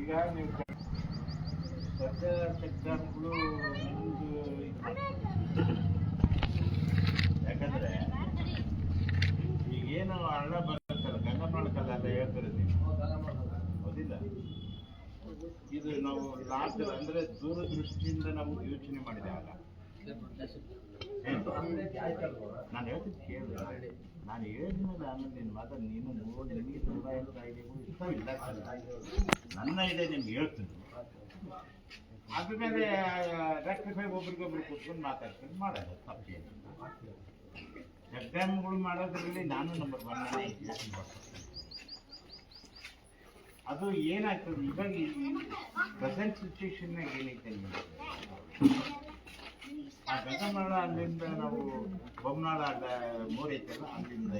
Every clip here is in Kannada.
ಈಗ ನೀವು ದೊಡ್ಡ ಸೆಕ್ಟರ್ಗಳು ಯಾಕಂದ್ರೆ ಈಗೇನು ಹಳ್ಳ ಬರುತ್ತಲ್ಲ ಗಂಗಮ್ಮನಕಲ್ಲ ಅಂತ ಹೇಳ್ತಾರೆ ನೀವು ಹೌದಿಲ್ಲ. ಇದು ನಾವು ಲಾಸ್ಟ್ ಅಂದ್ರೆ ದೂರದೃಷ್ಟಿಯಿಂದ ನಾವು ಯೋಚನೆ ಮಾಡಿದಾಗ ನಾನು ಹೇಳ್ತಿದ್ದು ಕೇಳಿ ನಾನು ಹೇಳಿದ್ಮೇಲೆ ಆಮೇಲೆ ನಿನ್ನ ಮಗ ನೀನು ನಿನಗೆ ತುಂಬ ಐಡಿಯಾಗಳು ಇಷ್ಟವಿಲ್ಲ ನನ್ನ ಐಡಿಯಾ ನಿಮ್ಗೆ ಹೇಳ್ತೀನಿ. ಅದ್ರ ಮೇಲೆ ರೆಕ್ಟಿಫೈ ಒಬ್ರಿಗೊಬ್ರು ಕೂತ್ಕೊಂಡು ಮಾತಾಡ್ಕೊಂಡು ಮಾಡೋದು ತಪ್ಪೇನು. ಎಕ್ಸಾಮ್ಗಳು ಮಾಡೋದ್ರಲ್ಲಿ ನಾನು ನಂಬರ್ 1 ಯೋಚನೆ ಮಾಡ್ತೀನಿ. ಅದು ಏನಾಗ್ತದೆ ಇವಾಗ ಪ್ರೆಸೆಂಟ್ ಸಿಚುವೇಶನ್ನಾಗ ಏನೈತೆ ಆ ಗಂಗಮ್ಮಳ ಅಲ್ಲಿಂದ ನಾವು ಬೊಮ್ಮನಾಳ ಮೋರ್ ಐತಲ್ಲ ಅಲ್ಲಿಂದ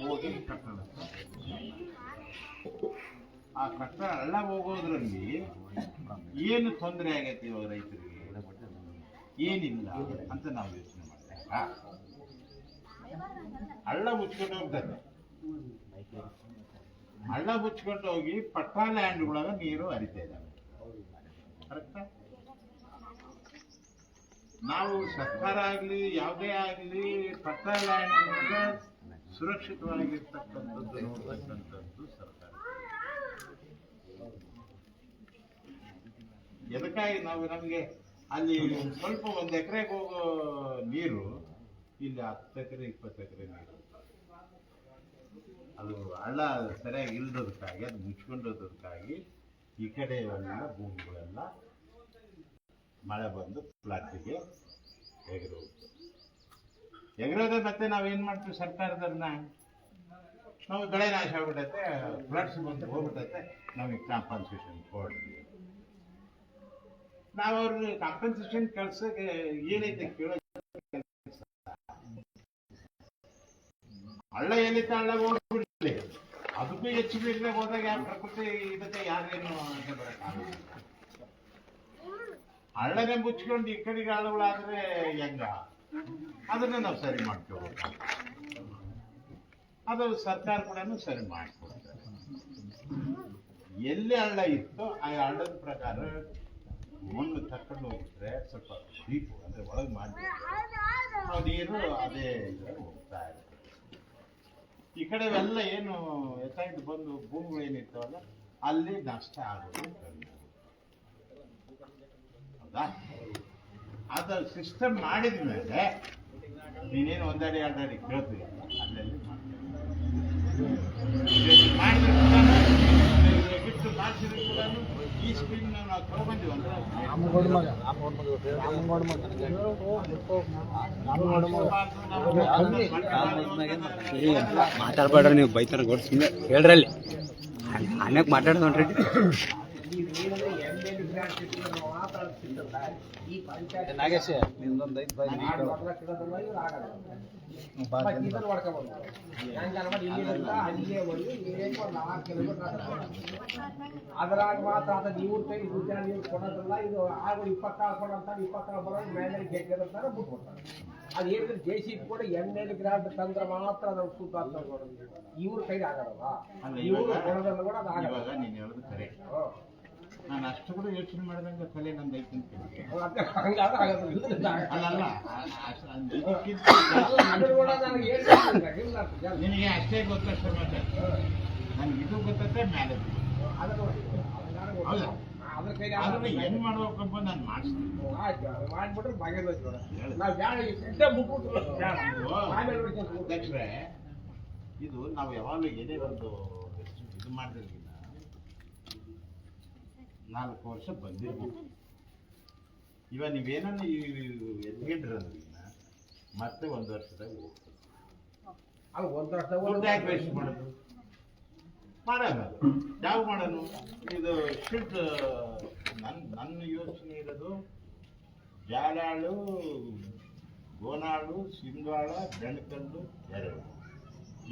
ಹೋಗಿ ಕಟ್ಟಡ ಆ ಕಟ್ಟಡ ಹಳ್ಳ ಹೋಗೋದ್ರಲ್ಲಿ ಏನು ತೊಂದರೆ ಆಗೈತೆ ಇವಾಗ ರೈತರಿಗೆ ಏನಿಲ್ಲ ಅಂತ ನಾವು ಯೋಚನೆ ಮಾಡ್ತೇವೆ. ಹಳ್ಳ ಮುಚ್ಕೊಂಡು ಹೋಗ್ತದೆ, ಹಳ್ಳ ಮುಚ್ಕೊಂಡು ಹೋಗಿ ಪಟ್ಟಾ ಲ್ಯಾಂಡ್ಗಳಾಗ ನೀರು ಹರಿತಾ ಇದ್ದಾವೆ. ಕರೆಕ್ಟಾ? ನಾವು ಸರ್ಕಾರ ಆಗಲಿ ಯಾವುದೇ ಆಗಲಿ ಪಟ್ಟಾ ಲ್ಯಾಂಡ್ ಸುರಕ್ಷಿತವಾಗಿರ್ತಕ್ಕಂಥದ್ದು ನೋಡ್ತಕ್ಕಂಥದ್ದು ಸರ್ಕಾರ. ಎದಕ್ಕಾಗಿ ನಾವು ನಮಗೆ ಅಲ್ಲಿ ಸ್ವಲ್ಪ 1 ಎಕರೆಗೆ ಹೋಗೋ ನೀರು ಇಲ್ಲಿ 10 ಎಕರೆ 20 ಎಕರೆ ನೀರು ಅದು ಹಳ್ಳ ಸರಿಯಾಗಿ ಇಲ್ದೋದಕ್ಕಾಗಿ ಅದು ಮುಚ್ಕೊಂಡೋದಕ್ಕಾಗಿ ಈ ಕಡೆ ಎಲ್ಲ ಭೂಮಿಗಳೆಲ್ಲ ಮಳೆ ಬಂದು ಫ್ಲಡ್ಗೆ ಎಗರೋದ ಮತ್ತೆ ನಾವೇನು ಮಾಡ್ತೀವಿ ಸರ್ಕಾರದವ್ರನ್ನ ನಾವು ಬೆಳೆ ನಾಶ ಆಗ್ಬಿಟ್ಟೈತೆ ಫ್ಲಡ್ಸ್ ಬಂದು ಹೋಗ್ಬಿಟ್ಟೈತೆ ನಮಗೆ ಕಾಂಪನ್ಸೇಷನ್ ಕೊಡ್ರಿ. ನಾವು ಅವ್ರಿಗೆ ಕಾಂಪನ್ಸೇಷನ್ ಕಳ್ಸೋಕೆ ಏನೈತೆ ಕೇಳೋ ಹಳ್ಳ ಏನೈತೆ ಹಳ್ಳ ಹೋಗ್ಬಿಡ್ಲಿ ಅದಕ್ಕೂ ಹೆಚ್ಚು ಬೇರೆ ಹೋದಾಗ ಪ್ರಕೃತಿ ಇದಕ್ಕೆ ಯಾರೇನು ಅಂತ ಬರೋಕ್ಕಾಗಲ್ಲ. ಹಳ್ಳನೇ ಮುಚ್ಕೊಂಡು ಈ ಕಡೆಗೆ ಹಳ್ಳಗಳಾದ್ರೆ ಹೆಂಗ ಅದನ್ನ ನಾವು ಸರಿ ಮಾಡ್ಕೋಬೇಕು. ಅದು ಸರ್ಕಾರ ಕೂಡ ಸರಿ ಮಾಡಿಕೊಡ್ತಾರೆ. ಎಲ್ಲಿ ಹಳ್ಳ ಇತ್ತು ಆ ಹಳ್ಳದ ಪ್ರಕಾರ ಮಣ್ಣು ತಕೊಂಡು ಹೋಗ್ಬಿಟ್ರೆ ಸ್ವಲ್ಪ ಡೀಪು ಅಂದ್ರೆ ಒಳಗೆ ಮಾಡಿ ನೀರು ಅದೇ ಇದ್ರಲ್ಲಿ ಹೋಗ್ತಾ ಇರುತ್ತೆ. ಈ ಕಡೆ ಎಲ್ಲ ಏನು ಎತ್ತಾಯ್ತು ಬಂದು ಭೂಮಿಗಳು ಏನಿರ್ತಾವಲ್ಲ ಅಲ್ಲಿ ನಷ್ಟ ಆಗೋದು ಕಡಿಮೆ. ಹೌದಾ? ಅದು ಸಿಸ್ಟಮ್ ಮಾಡಿದ ಮೇಲೆ ನೀನೇನು 1 ಅಡಿ 2 ಅಡಿ ಕೇಳ್ತೀವಿ ಅಲ್ಲೆಲ್ಲಿ ಬಿಟ್ಟು ಮಾಡಿಸಿದ್ರು ಕೂಡ ಈ ಸ್ಕೀಮ್ ನಾವು ತಗೊಂಡ್ಬಂದಿವಿ ಅಂದ್ರೆ ಮಾತಾಡ್ಬೇಡ್ರಿ ನೀವು ಬೈತಾರ ಗೊತ್ತು ಸುಮ್ಮನೆ ಹೇಳ್ರಲ್ಲಿ ಅನೇಕ ಮಾತಾಡ್ಕೊಂಡ್ರಿ ನಾಗೇಶ್ ನಿಂದೊಂದು 5 ಅದ್ರಾಗ ಮಾತ್ರ ಅದ ನೀವು ಕೈ ನೀರು ಕೊಡೋದಿಲ್ಲ. ಇದು ಆಗ 26 ಕೊಡಂತಾರೆ 26 ಬರೋದು ಮೇಲೆ ಗೆಟ್ಟಿರ್ತಾರೆ ಬಿಟ್ಬಿಡ್ತಾರೆ. ಅದು ಹೇಳಿದ್ರೆ JCB ಕೂಡ ML ಗ್ರಾಂಟ್ ತಂದ್ರೆ ಮಾತ್ರ ಅದ್ರ ಸೂಟ್ ಆಗ್ತದೆ ನೋಡೋದು. ಇವ್ರ ಕೈಲಿ ಆಗಲ್ಲ. ಇವರು ಕೊಡೋದ್ರಲ್ಲ ಕೂಡ ಅದು ಆಗಲ್ಲ. ನೀನು ಹೇಳೋದು ಕರೆ. ನಾನು ಅಷ್ಟು ಕೂಡ ಯೋಚನೆ ಮಾಡಿದಂಗೆ ಕಲೆ ನಂದು ಐತಿ ಅಂತ ನಿನಗೆ ಅಷ್ಟೇ ಗೊತ್ತಷ್ಟೇ ಮತ್ತೆ ನನಗೆ ಇದು ಗೊತ್ತೈತೆ ಮೇಲೆ ಅದನ್ನ ಹೆಂಗ್ ಮಾಡ್ಬೇಕಪ್ಪ ನಾನು ಮಾಡಿಸ್ತೀನಿ. ಮಾಡ್ಬಿಟ್ರೆ ಅಧ್ಯಕ್ಷರೇ, ಇದು ನಾವು ಯಾವಾಗಲೂ ಏನೇ ಒಂದು ಇದು ಮಾಡಿದ್ರಿಗಿನ್ನ 4 ವರ್ಷ ಬಂದಿರ್ಬೋದು. ಇವಾಗ ನೀವೇನನ್ನ ಎದ್ಗಿಡ್ರನ್ನ ಮತ್ತೆ 1 ವರ್ಷದಾಗ ಹೋಗ್ತದೆ. ಯಾಕೆ ವೇಸ್ಟ್ ಮಾಡೋದು? ಮಾಡೋಣ ಯಾವ ಮಾಡೋಣ. ಇದು ಶುಡ್ ನನ್ನ ಯೋಚನೆ ಇರೋದು ಜಾಲಾಳು, ಗೋನಾಳು, ಸಿಂಗಾಳ, ಬೆಣಕಲ್ಲು, ಎರೆಳು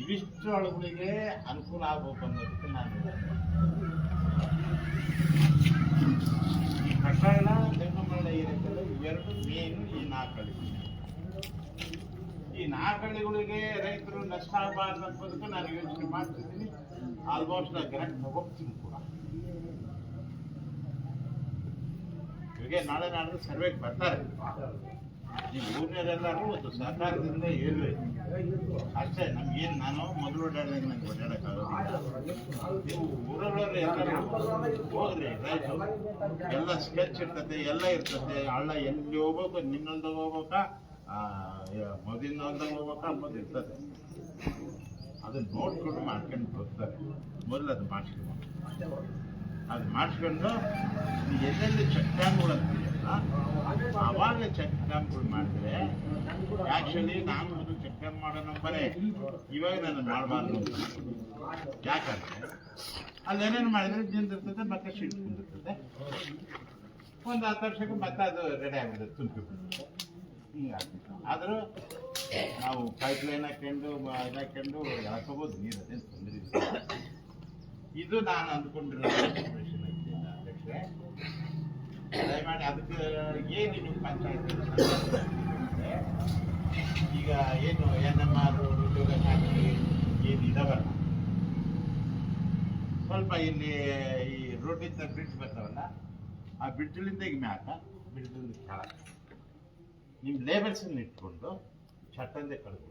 ಇವಿಷ್ಟು ಹಳುಗಳಿಗೆ ಅನುಕೂಲ ಆಗ್ಬೇಕು ಅನ್ನೋದಕ್ಕೆ ನಾನು ಕಟ್ಟಡ ಗಂಗಮ್ಮಳ ಏನಿರ್ತಲ್ಲ ಇವೆರಡು ಮೇನು. ಈ 4 ಹಳ್ಳಿ, ಈ 4 ಹಳ್ಳಿಗಳಿಗೆ ರೈತರು ನಷ್ಟ ಆಗಬಾರ್ದು ಅನ್ನೋದಕ್ಕೆ ನಾನು ಯೋಚನೆ ಮಾಡ್ತಿದ್ದೀನಿ. ಆಲ್ಮೋಸ್ಟ್ ನಾನು ಗ್ರಾಂಟ್ ಹೋಗ್ತೀನಿ ಕೂಡ. ಇವಾಗ ನಾಳೆ ನಾಡಿದ್ದು ಸರ್ವೆಗೆ ಬರ್ತಾರೆ. ನೀವು ಊರಿನವರೆಲ್ಲರೂ ಒಂದು ಸಹಕಾರದಿಂದ ಇರಲಿ ಅಷ್ಟೇ. ನಮ್ಗೇನು ನಾನು ಮೊದಲು ಓಡಾಡಿದಾಗ ನಂಗೆ ಓಡಾಡೋಕ್ಕಾಗೋದಿಲ್ಲ. ನೀವು ಊರಲ್ಲವರು ಎಲ್ಲರೂ ಹೋಗ್ರಿ, ರೈಟು ಎಲ್ಲ ಸ್ಕೆಚ್ ಇರ್ತದೆ, ಎಲ್ಲ ಇರ್ತದೆ. ಹಳ್ಳ ಎಲ್ಲಿ ಹೋಗ್ಬೇಕು, ನಿನ್ನೊಂದಾಗ ಹೋಗ್ಬೇಕಾ, ಮೊದಲಿನ ಹೊಲ್ದಾಗ ಹೋಗ್ಬೇಕಾ ಅಂಬೋದು ಇರ್ತದೆ. ಅದನ್ನ ನೋಡ್ಕೊಂಡು ಮಾಡ್ಕೊಂಡು ಹೋಗ್ತಾರೆ. ಮೊದಲು ಅದು ಮಾಡಿಸ್ಕೊಂಡು ಎಲ್ಲೆಲ್ಲಿ ಚೆಕ್ ಡ್ಯಾಮ್ಗಳು ಅಂತೀಯಲ್ಲ, ಅವಾಗಲೇ ಚೆಕ್ ಡ್ಯಾಮ್ಗಳು ಮಾಡಿದ್ರೆ ಆ್ಯಕ್ಚುಲಿ ನಾನು ಮೊದಲು ಚೆಕ್ ಡ್ಯಾಮ್ ಮಾಡೋ ನಂಬರೇ ಇವಾಗ ನಾನು ಮಾಡಬಾರ್ದು ಅಂತ. ಯಾಕಂದರೆ ಅಲ್ಲೇನೇನು ಮಾಡಿದ್ರೆ ನಿಂದಿರ್ತದೆ, ಮತ್ತೆ ಶೀಟ್ ಕುಂದಿರ್ತದೆ. ಒಂದು 10 ವರ್ಷಕ್ಕೆ ಮತ್ತೆ ಅದು ರೆಡಿ ಆಗಿಬಿಡುತ್ತೆ, ತುಂಬಿಬಿಡುತ್ತೆ. ಹಿಂಗಾಗ್ತದೆ. ಆದರೂ ನಾವು ಪೈಪ್ ಲೈನ್ ಹಾಕೊಂಡು ಹಾಕೊಂಡು ಹಾಕೋಬೋದು, ನೀರು ಅದೇನು ತೊಂದರೆ ಇಲ್ಲ. ಇದು ನಾನು ಅಂದ್ಕೊಂಡಿರೋ ಇನ್ಫಾರ್ಮೇಷನ್ ಐತೆ ಅಧ್ಯಕ್ಷರೇ. ದಯಮಾಡಿ ಅದಕ್ಕೆ ಏನು ನೀವು ಪಂಚಾಯತ್ ಈಗ ಏನು NMR ಉದ್ಯೋಗ ಖಾತ್ರಿ ಏನು ಇದಾವಲ್ಲ, ಸ್ವಲ್ಪ ಇಲ್ಲಿ ಈ ರೋಡಿಂದ ಬ್ರಿಡ್ಜ್ ಬರ್ತಾವಲ್ಲ, ಆ ಬ್ರಿಡ್ಜ್ಲಿಂದ ಈಗ ಮ್ಯಾಕ, ಬ್ರಿಡ್ಜ್ಲಿಂದ ಕೆಳಗೆ ನಿಮ್ಮ ಲೇಬರ್ಸನ್ನು ಇಟ್ಕೊಂಡು ಚಟ್ಟಂದೆ ಕಳೆದು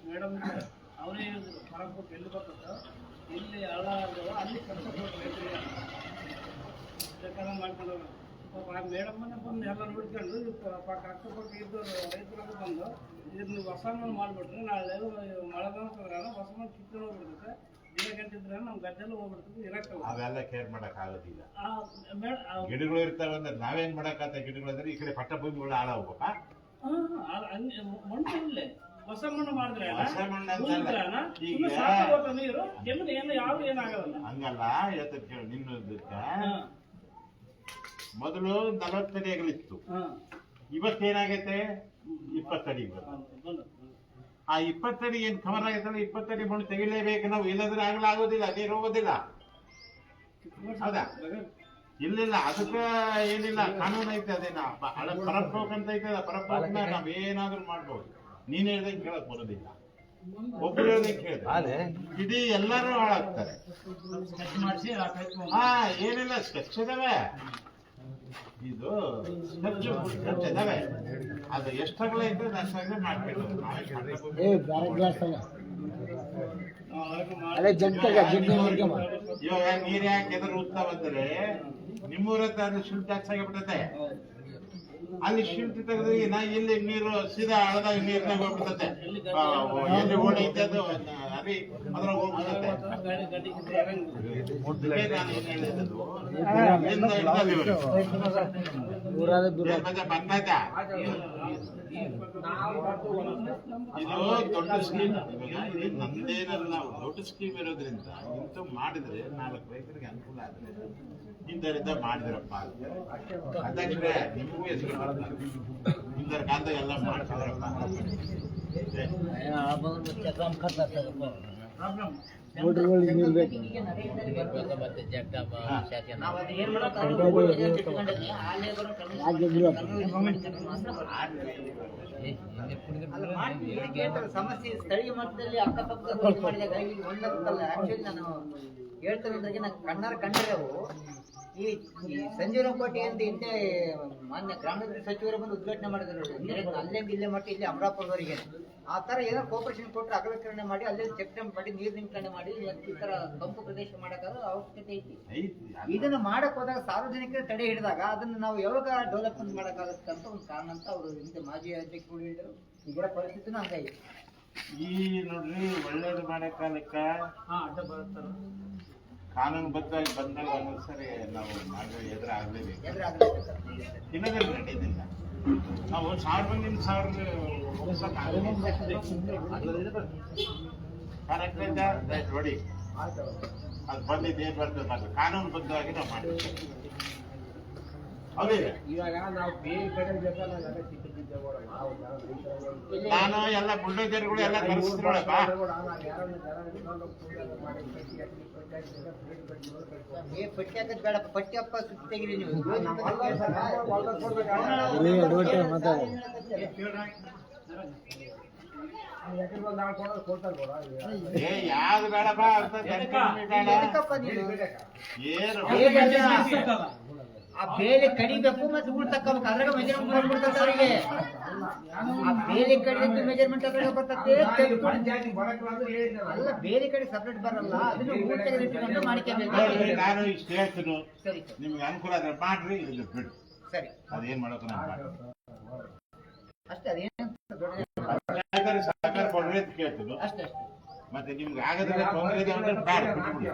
ಮೇಡಮ್ ಅವರೇ ಹೊರಗೆ ಎಲ್ಲಿ ಬರ್ತದ ಇಲ್ಲಿ ಹಳ್ಳ ಅಲ್ಲಿ ಕೆಲಸ ಬೇಕಾದ್ರೆ ಮಾಡ್ಕೊಂಡು ಪಾಪ ಮೇಡಮ್ಮನ್ನೇ ಬಂದು ಎಲ್ಲ ನೋಡ್ಕೊಂಡು ಅಕ್ಕಪಕ್ಕ ಇದ್ದು ರೈತರಾಗ ಬಂದು ಇದನ್ನು ಹೊಸ ಮಣ್ಣು ಮಾಡಿಬಿಟ್ರೆ ನಾಳೆ ಮಳೆಗಾಲ ಹೊಸ ಮಣ್ಣು ಕಿತ್ಕೊಂಡು ಹೋಗ್ಬಿಡ್ತದೆ. ದಿನ ಗಂಟಿದ್ರೆ ನಮ್ಮ ಗದ್ದೆಲ್ಲ ಹೋಗ್ಬಿಡ್ತದೆ, ಇರಕ್ಕಲ್ಲ. ಅವೆಲ್ಲ ಕೇರ್ ಮಾಡಕ್ ಆಗೋದಿಲ್ಲ. ಗಿಡಗಳು ಇರ್ತಾವೆ ಅಂದ್ರೆ ನಾವೇನ್ ಮಾಡಕ್ಕಾತ? ಗಿಡಗಳು ಅಂದ್ರೆ ಈ ಕಡೆ ಪಟ್ಟ ಭೂಮಿಗಳು ಹಾಳ ಹೋಗ್ಬೇಕಾ? ಮಣ್ಣು ಇಲ್ಲೇ ಹೊಸ ಮಣ್ಣು ಮಾಡಿದ್ರೆ ಈಗ ನೀರು ಜಮೀನು ಏನು ಯಾವ್ದು ಏನಾಗಲ್ಲ. ಹಂಗಲ್ಲ, ಹೇಳ್ತಾರೆ ಕೇಳಿ. ನಿನ್ನದಕ್ಕೆ ಮೊದಲು 40 ಅಡಿ ಅಗಲಿತ್ತು, ಇವತ್ತೇನಾಗೈತೆ 20 ಅಡಿ. ಆ 20 ಅಡಿ ಏನ್ ಕವರ್ ಆಗೈತಲ್ಲ, 20 ಅಡಿ ಮಣ್ಣು ತೆಗಿಲೇಬೇಕು ನಾವು, ಇಲ್ಲದ್ರೆ ಆಗೋದಿಲ್ಲ, ನೀರು ಹೋಗೋದಿಲ್ಲ. ಹೌದಾ? ಇಲ್ಲಿಲ್ಲ, ಅದಕ್ಕೆ ಏನಿಲ್ಲ, ಕಾನೂನು ಐತೆ. ಅದೇನ ಪರಪ್ಪೋಕಂತ ಐತೆ, ಪರಪ್ಪೋಕ್ ನಾವ್ ಏನಾದ್ರೂ ಮಾಡ್ಬೋದು. ನೀನ್ ಹೇಳ್ದಂಗೆ ಕೇಳಕ್ ಬರೋದಿಲ್ಲ, ಒಬ್ರು ಹೇಳ್ದಂಗೆ ಕೇಳಿದ್ರೆ ಇಡೀ ಎಲ್ಲರೂ ಹಾಳಾಗ್ತಾರೆ. ಹಾ, ಏನಿಲ್ಲ, ಸ್ಕೆಚ್ ಇದಾವೆ, ಇದು ಸ್ಕೆಚ್ ಇದಾವೆ. ಅದು ಎಷ್ಟಾಗಲ ಇದ್ರೆ ಅಷ್ಟಾಗಲೇ ಮಾಡ್ಕೊಂಡು ಇವಾಗ ನೀರ್ ಯಾಕೆ ಎದುರು ಉತ್ತಾ ಬಂದ್ರೆ ನಿಮ್ಮೂರತ್ತ ಅದು ಶಿಲ್ಟ್ ಟ್ಯಾಕ್ಸ್ ಆಗಿಬಿಟ್ಟತೆ. ಅಲ್ಲಿ ಶಿಲ್ಟ್ ತೆಗೆದು ಇಲ್ಲಿ ನೀರು ಸೀದಾ ಹಳದಾಗ ನೀರ್ನಾಗ ಹೋಗ್ಬಿಡ್ತತೆ. ಎಲ್ಲಿ ಓಣಿ ಐತೆ ಅದು ಅಲ್ಲಿ ಅದ್ರಾಗ ಹೋಗ್ಬಿಡ್ತತೆ. ಬರ್ತಾಯ್ತಾ? ಇದು ದೊಡ್ಡ ಸ್ಕೀಮ್. ಇದು ನಮ್ದೇನಲ್ಲ, ದೊಡ್ಡ ಸ್ಕೀಮ್ ಇರೋದ್ರಿಂದ ಇಂಥ ಮಾಡಿದ್ರೆ 4 ರೈತರಿಗೆ ಅನುಕೂಲ ಆದ್ರೆ ಇಂಥರಿಂದ ಮಾಡಿದ್ರಪ್ಪ. ಅಧ್ಯಕ್ಷರೇ, ನಿಮಗೂ ಹೆಸರು ಬರ್ತಾರೆ, ಇಂಥರ ಕಾಲದ ಎಲ್ಲ ಮಾಡ್ತಿದ್ರಪ್ಪ. ಸಮಸ್ಯೆ ಸ್ಥಳೀಯ ಮಟ್ಟದಲ್ಲಿ ಅಕ್ಕಪಕ್ಕದ ಮಾಡಿದಾಗ ಇಲ್ಲಿ ಒಂದಲ್ಲ. ಆಕ್ಚುಲಿ ನಾನು ಹೇಳ್ತೇನೆ ಅಂದ್ರೆ ನಾನು ಕಣ್ಣಾರ ಕಂಡಿರವು ಈ ಸಂಜೀವನ ಕೋಟೆ ಅಂತ ಹಿಂದೆ ಮಾನ್ಯ ಗ್ರಾಮೀಣಾಭಿವೃದ್ಧಿ ಸಚಿವರು ಬಂದು ಉದ್ಘಾಟನೆ ಮಾಡಿದ್ರು. ಅಲ್ಲಿಂದ ಇಲ್ಲೇ ಮಟ್ಟ ಇಲ್ಲಿ ಅಮರಾಪುರದವರೆಗೆ ಆ ತರ ಏನೋ ಕೋಪರೇಷನ್ ಕೊಟ್ಟರೆ ಅಗಲೀಕರಣ ಮಾಡಿ ಅಲ್ಲೇ ಚೆಕ್ ಡ್ಯಾಮ್ ಮಾಡಿ ನೀರು ನಿಂಕರಣೆ ಮಾಡಿ ಈ ತರ ತಂಪು ಪ್ರದೇಶ ಮಾಡಕ್ಕಾದ್ರೂ ಅವಶ್ಯಕತೆ ಐತಿ. ಇದನ್ನ ಮಾಡಕ್ ಹೋದಾಗ ಸಾರ್ವಜನಿಕರ ತಡೆ ಹಿಡಿದಾಗ ಅದನ್ನ ನಾವು ಯಾವಾಗ ಡೆವಲಪ್ಮೆಂಟ್ ಮಾಡಕ್ಕಾಗತ್ತೆ ಅಂತ ಒಂದು ಕಾರಣ ಅಂತ ಅವರು ಹಿಂದೆ ಮಾಜಿ ಅಧ್ಯಕ್ಷರು ಹೇಳಿದ್ರು. ಈಗಿನ ಪರಿಸ್ಥಿತಿನೂ ಹಂಗಾಗಿ ಈ ನೋಡ್ರಿ, ಒಳ್ಳೇದು ಮಾಡೋ ಕಾಲಕ್ಕ ಅಡ್ಡ ಬರುತ್ತಾರ. ಕಾನೂನುಬದ್ಧವಾಗಿ ಬಂದಾಗ ಒಂದೊಂದ್ಸರಿ ನಾವು ಮಾಡಿದ್ರೆ ಎದುರಾಗಲೇಬೇಕು. ಇಲ್ಲದ್ರೆ ನಡೆಯೋದಿಲ್ಲ. ನಾವು 1000 ಮಂದಿನ 1000 ಕರೆಕ್ಟ್ ಐತಾ? ನೋಡಿ, ಅದು ಬಂದಿದ್ದು ಏನ್ ಬರ್ತದೆ, ಕಾನೂನುಬದ್ಧವಾಗಿ ನಾವು ಮಾಡ್ತೀವಿ. ಹೌದಿಲ್ಲ? ಇವಾಗ ನಾವು ಬೇರೆ ಕಡೆ ಬೇಕಾದ್ರೆ ನಾವೆಲ್ಲ ಸಿಕ್ಕಿದ್ದೆ ಕೂಡ ನಾವು ಜನ ರೈತರು ನಾನು ಎಲ್ಲ ಬುಲ್ಡೋಜರ್ಗಳು ಎಲ್ಲ ಕರೆಸ್ತಿರೋಳಪ್ಪ. ಏ ಪಟ್ಟಿ ಹಾಕೋದು ಬೇಡಪ್ಪ, ಪಟ್ಟಿ ಅಪ್ಪ ಸುತ್ತಿ ತೆಗೀರಿ ನೀವು. ಏ ಯಾವ್ದು ಬೇಡಪ್ಪ ಅಂತ ಜನಕರ್ಮಿ ಬೇಡ. ಎದಕ್ಕಪ್ಪ ನೀನು? ಏನು ಆ ಬೇಲೆ ಕಡಿಬೇಕು ಮತ್ತೆ ಊಟ ತಕ್ಕೋಬೇಕು, ಅದ್ರಾಗ ಮೆಜರ್ಮೆಂಟ್ ಬಂದ್ಬಿಡ್ತದೆ ಅವರಿಗೆ. ಆ ಬೇಲೆ ಕಡಿದು ಮೆಜರ್ಮೆಂಟ್ ಅದ್ರಾಗ ಬರ್ತದೆ. ಅಲ್ಲ ಬೇರೆ ಕಡೆ ಸಪ್ರೇಟ್ ಬರಲ್ಲ, ಅದನ್ನ ಊಟ ತೆಗೆದಿಟ್ಟು ಮಾಡ್ಕೋಬೇಕು. ನೋಡ್ರಿ, ನಾನು ಇಷ್ಟು ಹೇಳ್ತೀನಿ, ಸರಿ ನಿಮ್ಗೆ ಅನುಕೂಲ ಆದ್ರೆ ಮಾಡ್ರಿ, ಇಲ್ಲ ಬಿಡ್ರಿ. ಸರಿ ಅದೇನ್ ಮಾಡೋಕೆ ನಾನು ಮಾಡಿ ಅಷ್ಟೇ, ಅದೇನು ದೊಡ್ಡ ಸಹಕಾರ ಕೊಡ್ರಿ ಅಂತ ಕೇಳ್ತೀನಿ. ಅಷ್ಟೇ ಅಷ್ಟೇ. ಮತ್ತೆ ನಿಮ್ಗೆ ಆಗದ್ರೆ ತೊಂದರೆ ಇದೆ ಅಂದ್ರೆ ಬೇಡ, ಬಿಟ್ಬಿಡಿ.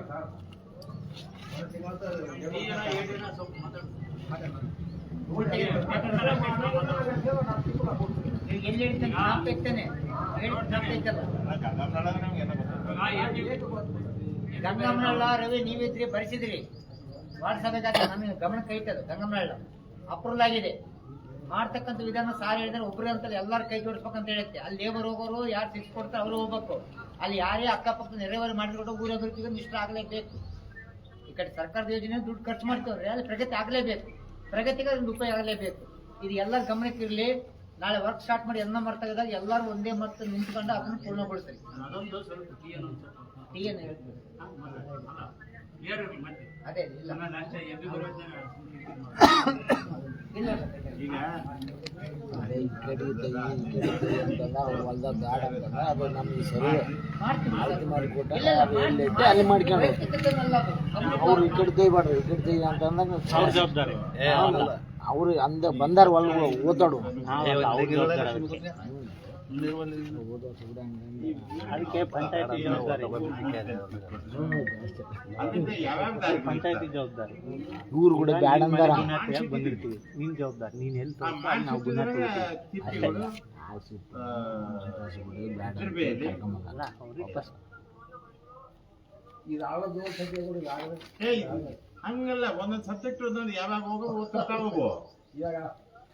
ನೀವು ಎಲ್ಲಿ ಹೇಳ್ತಾನೆ ನಾಪ್ ಇರ್ತಾನೆ ಐತಲ್ಲ. ಗಂಗಮ್ಮನೊಳಗೆ ನಮ್ಗೆ ಎಲ್ಲ ಗೊತ್ತಾಗ್ತದೆ. ಗಂಗಮ್ಮನಳ್ಳ ರವಿ ನೀವಿದ್ರಿ ಬರೆಸಿದ್ರಿ, ವಾಟ್ಸಪ್ಗೆ ನಮಗೆ ಗಮನಕ್ಕೆ ಐತದ. ಗಂಗಮ್ಮನಳ್ಳ ಅಪ್ರೂವಲ್ ಆಗಿದೆ. ಮಾಡ್ತಕ್ಕಂಥ ವಿಧಾನ ಸಾರ್ ಹೇಳಿದ್ರೆ ಒಬ್ರು ಅಂತಲ್ಲ ಎಲ್ಲಾರು ಕೈ ಜೋಡಿಸ್ಬೇಕಂತ ಹೇಳುತ್ತೆ. ಅಲ್ಲಿ ಲೇಬರ್ ಹೋಗೋರು ಯಾರು ಸಿಕ್ಸ್ ಕೊಡ್ತಾರೆ ಅವರು ಹೋಗ್ಬೇಕು. ಅಲ್ಲಿ ಯಾರೇ ಅಕ್ಕಪಕ್ಕ ನೆರೆಹೊರೆ ಮಾಡಿದ್ರು ಊರ ಅಭಿವೃದ್ಧಿಗೆ ಇಷ್ಟ ಆಗಲೇಬೇಕು. ಈ ಕಡೆ ಸರ್ಕಾರದ ಯೋಜನೆ ದುಡ್ಡು ಖರ್ಚು ಮಾಡ್ತೇವ್ರಿ, ಅಲ್ಲಿ ಪ್ರಗತಿ ಆಗಲೇಬೇಕು. ಪ್ರಗತಿಗೆ ಅದೊಂದು ಉಪಯೋಗ ಆಗಲೇಬೇಕು. ಇದು ಎಲ್ಲರ ಗಮನಕ್ಕೆ ಇರಲಿ. ನಾಳೆ ವರ್ಕ್ ಸ್ಟಾರ್ಟ್ ಮಾಡಿ ಎಲ್ಲ ಮಾಡ್ತಾ ಎಲ್ಲರೂ ಒಂದೇ ಮತ್ತೆ ನಿಂತ್ಕೊಂಡು ಅದನ್ನು ಪೂರ್ಣಗೊಳಿಸ್ರಿ. ಟೀ ಏನು ಹೇಳ್ತೀವಿ ಅದೇ ಇಲ್ಲ ಇಲ್ಲ ಈಗ ಅಲ್ಲಿ ಮಾಡ್ಕೊಂಡು ಅವ್ರು ಈ ಕಡೆ ತೆಗಿಬಾರ್ದು, ಈ ಕಡೆ ತೆಗಿ ಅಂತ ಅಂದಾಗ ಜವಾಬ್ದಾರಿ ಅವ್ರು ಅಂದ ಬಂದಾರ ಒಳಗೆ ಓದಾಡು ಅದಕ್ಕೆ ಪಂಚಾಯತಿ ಜವಾಬ್ದಾರಿ, ಪಂಚಾಯತಿ ಜವಾಬ್ದಾರಿ. ಇವ್ರು ಕೂಡ ಬ್ಯಾಡ ಅಂದಾರ ಬಂದಿರ್ತೀವಿ, ನೀನ್ ಜವಾಬ್ದಾರಿ, ನೀನ್ ಎಲ್ಲಿ ನಾವು ಗುಣ ಅಲ್ಲ ಅವ್ರಿಗೆ ವಾಪಸ್ ಹಂಗಲ್ಲ, ಒಂದೊಂದು ಸಬ್ಜೆಕ್ಟ್ ಒಂದೊಂದು ಯಾವಾಗ ಹೋಗೋ ಓದ್ತಾ ಹೋಗೋ.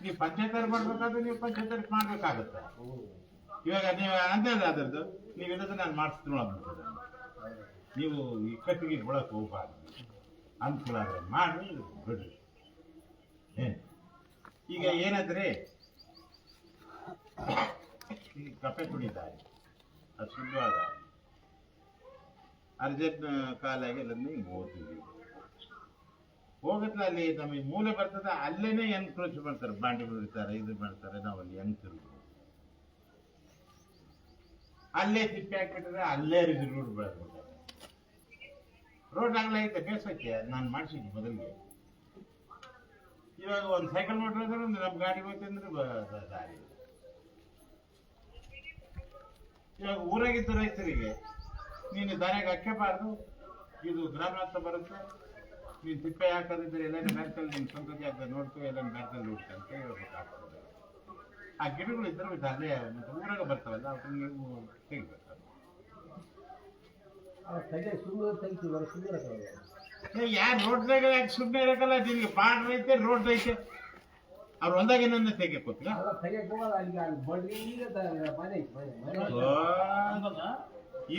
ನೀವು ಪಂಚಾಯತ್ ಮಾಡ್ಬೇಕಾದ್ರೆ ನೀವು ಪಂಚಾಯತ್ ಮಾಡ್ಬೇಕಾಗತ್ತೆ. ಇವಾಗ ನೀವು ಅಂದಾಜ ಅದ್ರದ್ದು ನೀವು ಇರೋದು ನಾನು ಮಾಡಿಸ್ತೀನಿ ಅಂದ್ಬಿಡ್ತದೆ. ನೀವು ಈ ಕಟ್ಟಿಗೆ ಬಿಡಕ್ಕೆ ಹೋಗ್ಬಾರ್ದು. ಅನುಕೂಲ ಆದರೆ ಮಾಡಿ ಬಿಡ್ರಿ. ಏನು ಈಗ ಏನಾದ್ರೆ ಈ ಕಪ್ಪೆ ಕುಡಿತಾರೆ, ಅದು ಶುದ್ಧವಾದ ಅರ್ಜೆಂಟ್ ಕಾಲಾಗಿ ಎಲ್ಲಂದ್ರೆ ಹಿಂಗೆ ಓದ್ತೀವಿ. ಹೋಗತ್ಲ ಅಲ್ಲಿ ನಮಗೆ ಮೂಲೆ ಬರ್ತದೆ, ಅಲ್ಲೇನೆ ಎನ್ಕ್ರೋಚ್ ಮಾಡ್ತಾರೆ, ಬಾಂಡಿ ಬಿಡ್ತಾರೆ, ಇದು ಮಾಡ್ತಾರೆ. ನಾವು ಅಲ್ಲಿ ಹೆಂಗ್ ತಿರುಗಿ ಅಲ್ಲೇ ತಿಪ್ಪಿ ಹಾಕ್ಬಿಟ್ರೆ ಅಲ್ಲೇ ರೋಡ್ ಬೆಳೆದ್ಬಿಟ್ಟಾರೆ. ರೋಡ್ ಆಗಲ್ಲ ಐತೆ ಬೇಸಕ್ಕೆ ನಾನು ಮಾಡಿಸಿದ್ವಿ ಮೊದಲಿಗೆ. ಇವಾಗ ಒಂದು ಸೈಕಲ್ ಮೋಟ್ರ್ ಅಂದ್ರೆ ನಮ್ಮ ಗಾಡಿ ಹೋಯ್ತಂದ್ರೆ ದಾರಿ. ಇವಾಗ ಊರಾಗಿದ್ದ ರೈತರಿಗೆ ನೀನು ದಾರಿಯಾಗ ಹಾಕಬಾರ್ದು, ಇದು ಗ್ರಾಮಾಂತರ ಬರುತ್ತೆ, ನೀನು ತಿಪ್ಪೆ ಹಾಕೋದಿದ್ರೆ ಎಲ್ಲಾನು ಬ್ಯಾಂಕಲ್ಲಿ ನೀನು ಸ್ವಂತ ಜಾಗ ನೋಡ್ತೀವಿ, ಎಲ್ಲಾನು ಬ್ಯಾಂಕಲ್ಲಿ ನೋಡ್ತೀವಿ ಅಂತ ಹೇಳ್ಬೇಕಾಗ್ತದೆ. ಆ ಗಿಡಗಳು ಇದ್ರೆ ಬಿಟ್ಟು ಅಲ್ಲೇ ಮತ್ತೆ ಊರಾಗ ಬರ್ತಾವಲ್ಲ ಅವ್ರಿಗೆ ತೆಗಿಬೇಕು. ಯಾರು ರೋಡ್ನಾಗ ಯಾಕೆ ಸುಮ್ಮನೆ ಇರಕಲ್ಲ, ನಿನ್ಗೆ ಬಾರ್ಡ್ರ್ ಐತೆ, ರೋಡ್ ಐತೆ, ಅವ್ರು ಒಂದಾಗ ಏನನ್ನ ತೆಗಿಯಕೋತಿಲ್ಲ.